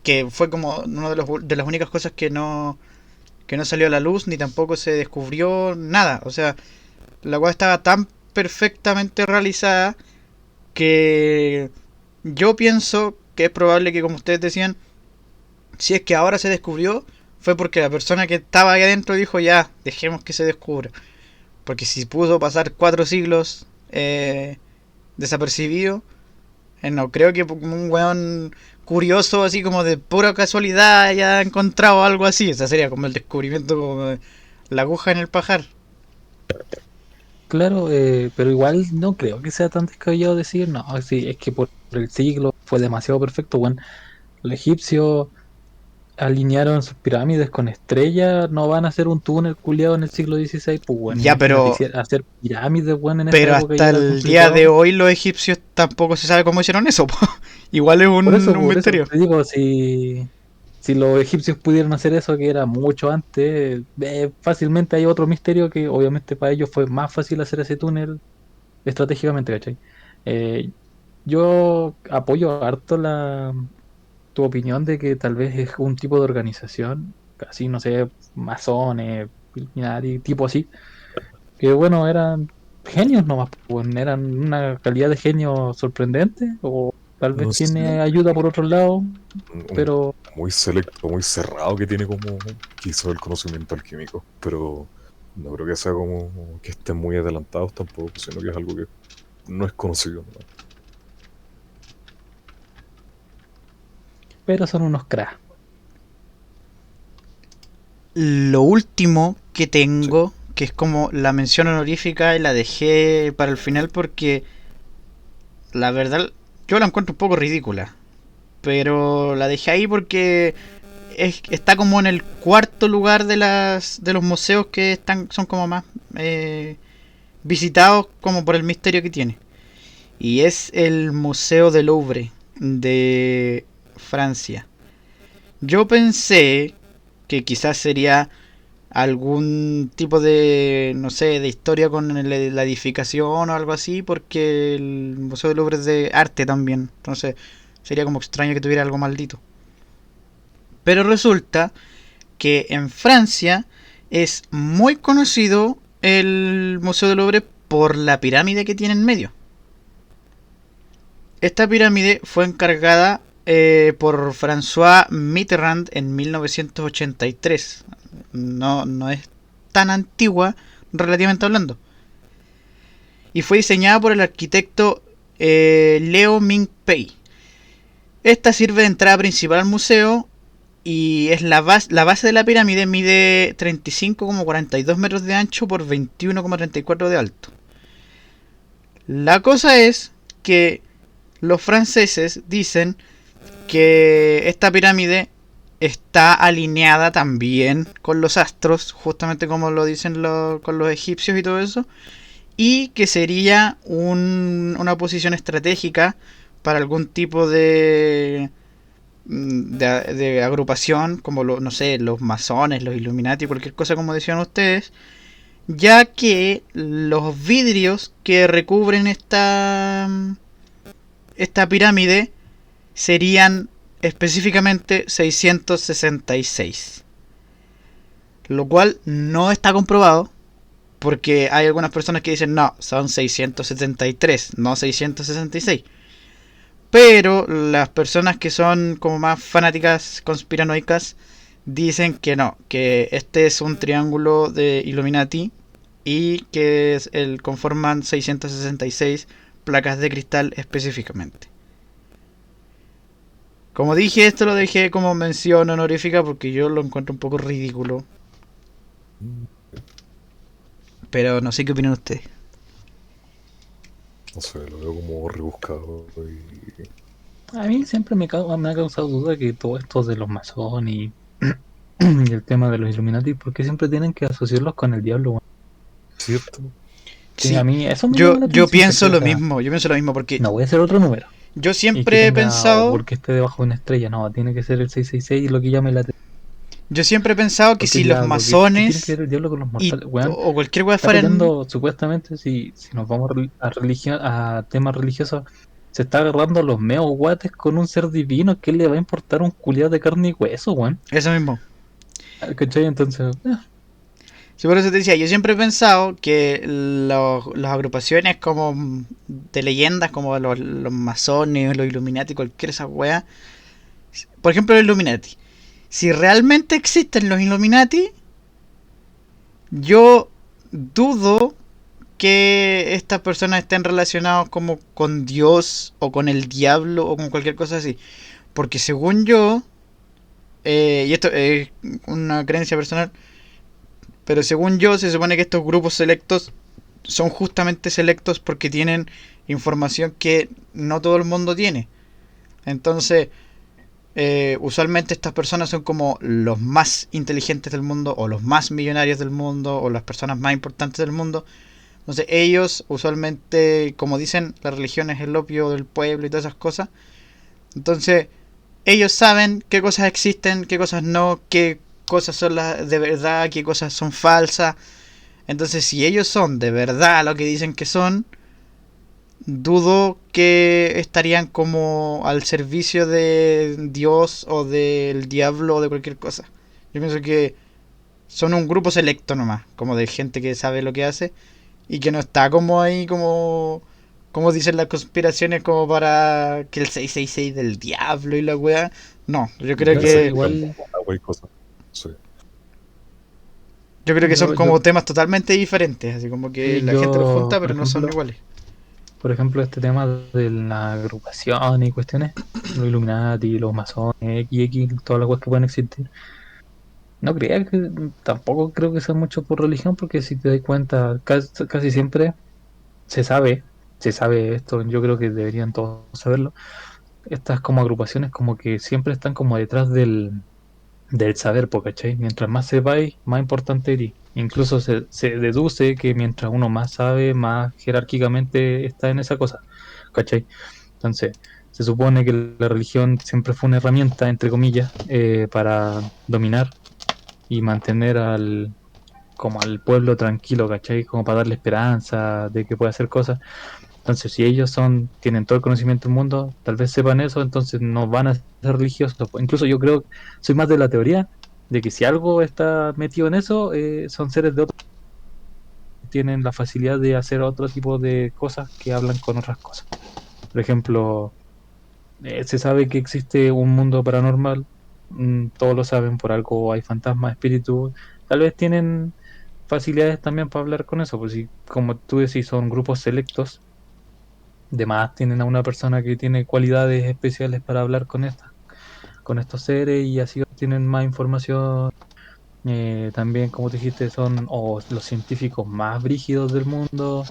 que fue como una de las únicas cosas que no salió a la luz, ni tampoco se descubrió nada. O sea, la cual estaba tan perfectamente realizada que yo pienso que es probable que, como ustedes decían, si es que ahora se descubrió, fue porque la persona que estaba ahí adentro dijo ya, dejemos que se descubra. Porque si pudo pasar 4 siglos desapercibido, no creo que un weón curioso así como de pura casualidad haya encontrado algo así. O sea, sería como el descubrimiento como de la aguja en el pajar. Claro, pero igual no creo que sea tan descabellado decir, no, sí, es que por el siglo fue demasiado perfecto. Bueno, los egipcios alinearon sus pirámides con estrellas, no van a hacer un túnel culiado en el siglo XVI, pues bueno, Ya, imagínate pero hacer pirámides, bueno, en esa pero época ya hasta era el día de complicado. hoy los egipcios tampoco se sabe cómo hicieron eso, po. Igual es un Por eso misterio. te digo, si los egipcios pudieron hacer eso, que era mucho antes, fácilmente hay otro misterio que obviamente para ellos fue más fácil hacer ese túnel estratégicamente, ¿cachai? Eh, yo apoyo harto tu opinión de que tal vez es un tipo de organización, así, no sé, masones, Illuminati, tipo así, que bueno, eran genios nomás, pues, eran una calidad de genio sorprendente, o tal vez No sé, tiene ayuda por otro lado, un pero muy selecto, muy cerrado que tiene como quizá el conocimiento alquímico, pero no creo que sea como que estén muy adelantados tampoco, sino que es algo que no es conocido, ¿no? son unos cracks. Lo último que Sí. tengo, que es como la mención honorífica, y la dejé para el final porque la verdad yo la encuentro un poco ridícula. Pero la dejé ahí porque está como en el cuarto lugar de los museos que son como más visitados como por el misterio que tiene. Y es el Museo del Louvre de Francia. Yo pensé que quizás sería algún tipo de, no sé, de historia con la edificación o algo así, porque el Museo del Louvre es de arte también. Entonces sería como extraño que tuviera algo maldito. Pero resulta que en Francia es muy conocido el Museo del Louvre por la pirámide que tiene en medio. Esta pirámide fue encargada por François Mitterrand en 1983. No es tan antigua, relativamente hablando. Y fue diseñada por el arquitecto Leo Ming-Pei. Esta sirve de entrada principal al museo, y es la base de la pirámide mide 35,42 metros de ancho por 21,34 de alto. La cosa es que los franceses dicen que esta pirámide está alineada también con los astros, justamente como lo dicen con los egipcios y todo eso, y que sería una posición estratégica para algún tipo de agrupación, como no sé, los masones, los Illuminati, cualquier cosa como decían ustedes, ya que los vidrios que recubren esta pirámide serían específicamente 666, lo cual no está comprobado, porque hay algunas personas que dicen no, son 673, no 666. Pero las personas que son como más fanáticas conspiranoicas dicen que no, que este es un triángulo de Illuminati, y que conforman 666 placas de cristal específicamente. Como dije, esto lo dejé como mención honorífica porque yo lo encuentro un poco ridículo. Mm, Pero no sé qué opinan ustedes. No sé, lo veo como rebuscado y A mí siempre me ha causado duda que todo esto de los masones y, y el tema de los Illuminati, ¿por qué siempre tienen que asociarlos con el diablo, weón? ¿Cierto? Sí, a Sí, mí eso me yo, llama la yo atención, pienso ¿cachai? O lo sea, mismo, yo pienso lo mismo porque no voy a ser otro número. yo Y que siempre he tenga, o pensado, porque esté debajo de una estrella, no, tiene que ser el 666 y lo que llame la atención. yo siempre he pensado que ¿Por qué si los diablo? ¿Qué tiene que masones ver el diablo con los y mortales? Weón, o cualquier weá está fueran, peleando, supuestamente, si nos vamos a religión, a temas religiosos, se está agarrando a los meos guates con un ser divino. ¿Qué le va a importar un culiado de carne y hueso, weón? eso mismo. ¿Cachai? Entonces, Sí, por eso te decía, yo siempre he pensado que las agrupaciones como de leyendas, como los masones, los Illuminati, cualquier esa wea, por ejemplo los Illuminati, si realmente existen los Illuminati, yo dudo que estas personas estén relacionadas como con Dios o con el diablo o con cualquier cosa así. Porque según yo, y esto es una creencia personal, pero según yo se supone que estos grupos selectos son justamente selectos porque tienen información que no todo el mundo tiene. Entonces, usualmente estas personas son como los más inteligentes del mundo o los más millonarios del mundo o las personas más importantes del mundo. Entonces ellos usualmente, como dicen, la religión es el opio del pueblo y todas esas cosas. Entonces ellos saben qué cosas existen, qué cosas no, qué cosas son las de verdad, qué cosas son falsas. Entonces si ellos son de verdad lo que dicen que son, dudo que estarían como al servicio de Dios o del diablo o de cualquier cosa. Yo pienso que son un grupo selecto nomás, como de gente que sabe lo que hace y que no está como ahí como dicen las conspiraciones como para que el 666 del diablo y la wea. No, yo creo yo sé, Pensar que que eran igual, bombas, agua y cosas. Sí. yo creo que son yo, como temas totalmente diferentes, así como que sí, la gente los yo, junta pero no son iguales. por ejemplo, este tema de la agrupación y cuestiones, los Illuminati, los masones, XX, todas las cosas que pueden existir. No creía que, tampoco creo que sea mucho por religión, porque si te das cuenta, casi siempre se sabe, se sabe esto, yo creo que deberían todos saberlo. Estas como agrupaciones como que siempre están como detrás del saber, po, ¿cachai? Mientras más sepáis, más importante eres. Incluso se deduce que mientras uno más sabe, más jerárquicamente está en esa cosa, ¿cachai? Entonces, se supone que la religión siempre fue una herramienta, entre comillas, para dominar y mantener como al pueblo tranquilo, ¿cachai? Como para darle esperanza de que puede hacer cosas. Entonces, si ellos tienen todo el conocimiento del mundo, tal vez sepan eso, entonces no van a ser religiosos. Incluso yo creo, soy más de la teoría de que si algo está metido en eso, son seres de otro, tienen la facilidad de hacer otro tipo de cosas que hablan con otras cosas. Por ejemplo, se sabe que existe un mundo paranormal, todos lo saben, por algo hay fantasmas, espíritus, tal vez tienen facilidades también para hablar con eso, pues si como tú decís son grupos selectos, de más tienen a una persona que tiene cualidades especiales para hablar con estos seres y así tienen más información. También, como te dijiste, son o los científicos más brígidos del mundo,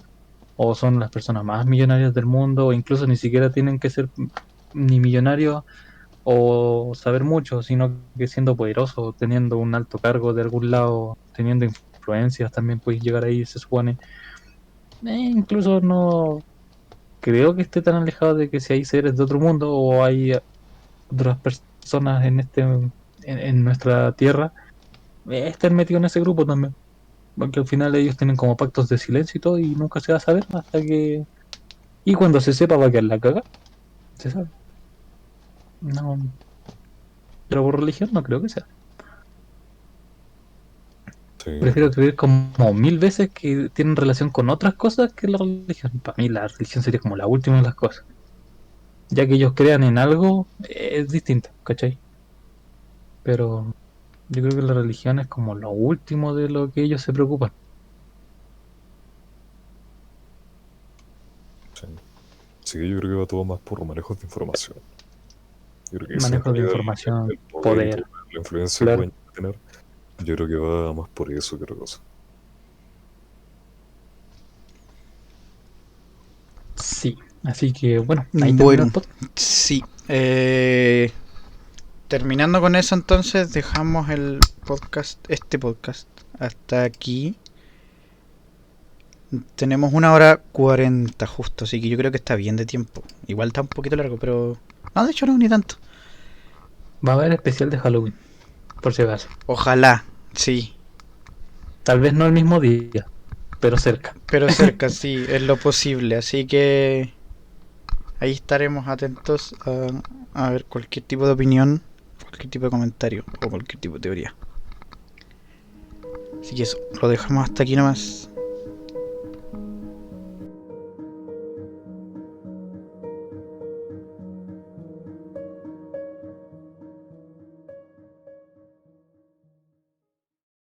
o son las personas más millonarias del mundo, o incluso ni siquiera tienen que ser ni millonarios o saber mucho, sino que siendo poderoso, teniendo un alto cargo de algún lado, teniendo influencias, también puedes llegar ahí, se supone. Incluso no creo que esté tan alejado de que si hay seres de otro mundo o hay otras personas en nuestra tierra, estén metidos en ese grupo también. Porque al final ellos tienen como pactos de silencio y todo y nunca se va a saber hasta que... Y cuando se sepa va a quedar la caga, se sabe. No, pero por religión no creo que sea. Sí, Prefiero creer como mil veces que tienen relación con otras cosas que la religión. Para mí la religión sería como la última de las cosas. Ya que ellos crean en algo, es distinto, ¿cachai? Pero yo creo que la religión es como lo último de lo que ellos se preocupan. sí. Sí, yo creo que va todo más por manejos de información. Yo creo que ese en Manejo de realidad información, el poder y poder, toda la influencia que claro. pueden tener. Yo creo que va más por eso que otra cosa. Sí. Así que bueno, ahí terminó el Bueno, podcast. sí. Terminando con eso, entonces dejamos este podcast hasta aquí. Tenemos 1 hora 40 justo, así que yo creo que está bien de tiempo. Igual está un poquito largo, pero... No, de hecho no, ni tanto. Va a haber especial de Halloween, por si acaso. Ojalá, sí. Tal vez no el mismo día, pero cerca. Pero cerca, sí, es lo posible. Así que ahí estaremos atentos a ver cualquier tipo de opinión, cualquier tipo de comentario o cualquier tipo de teoría. Así que eso, lo dejamos hasta aquí nomás.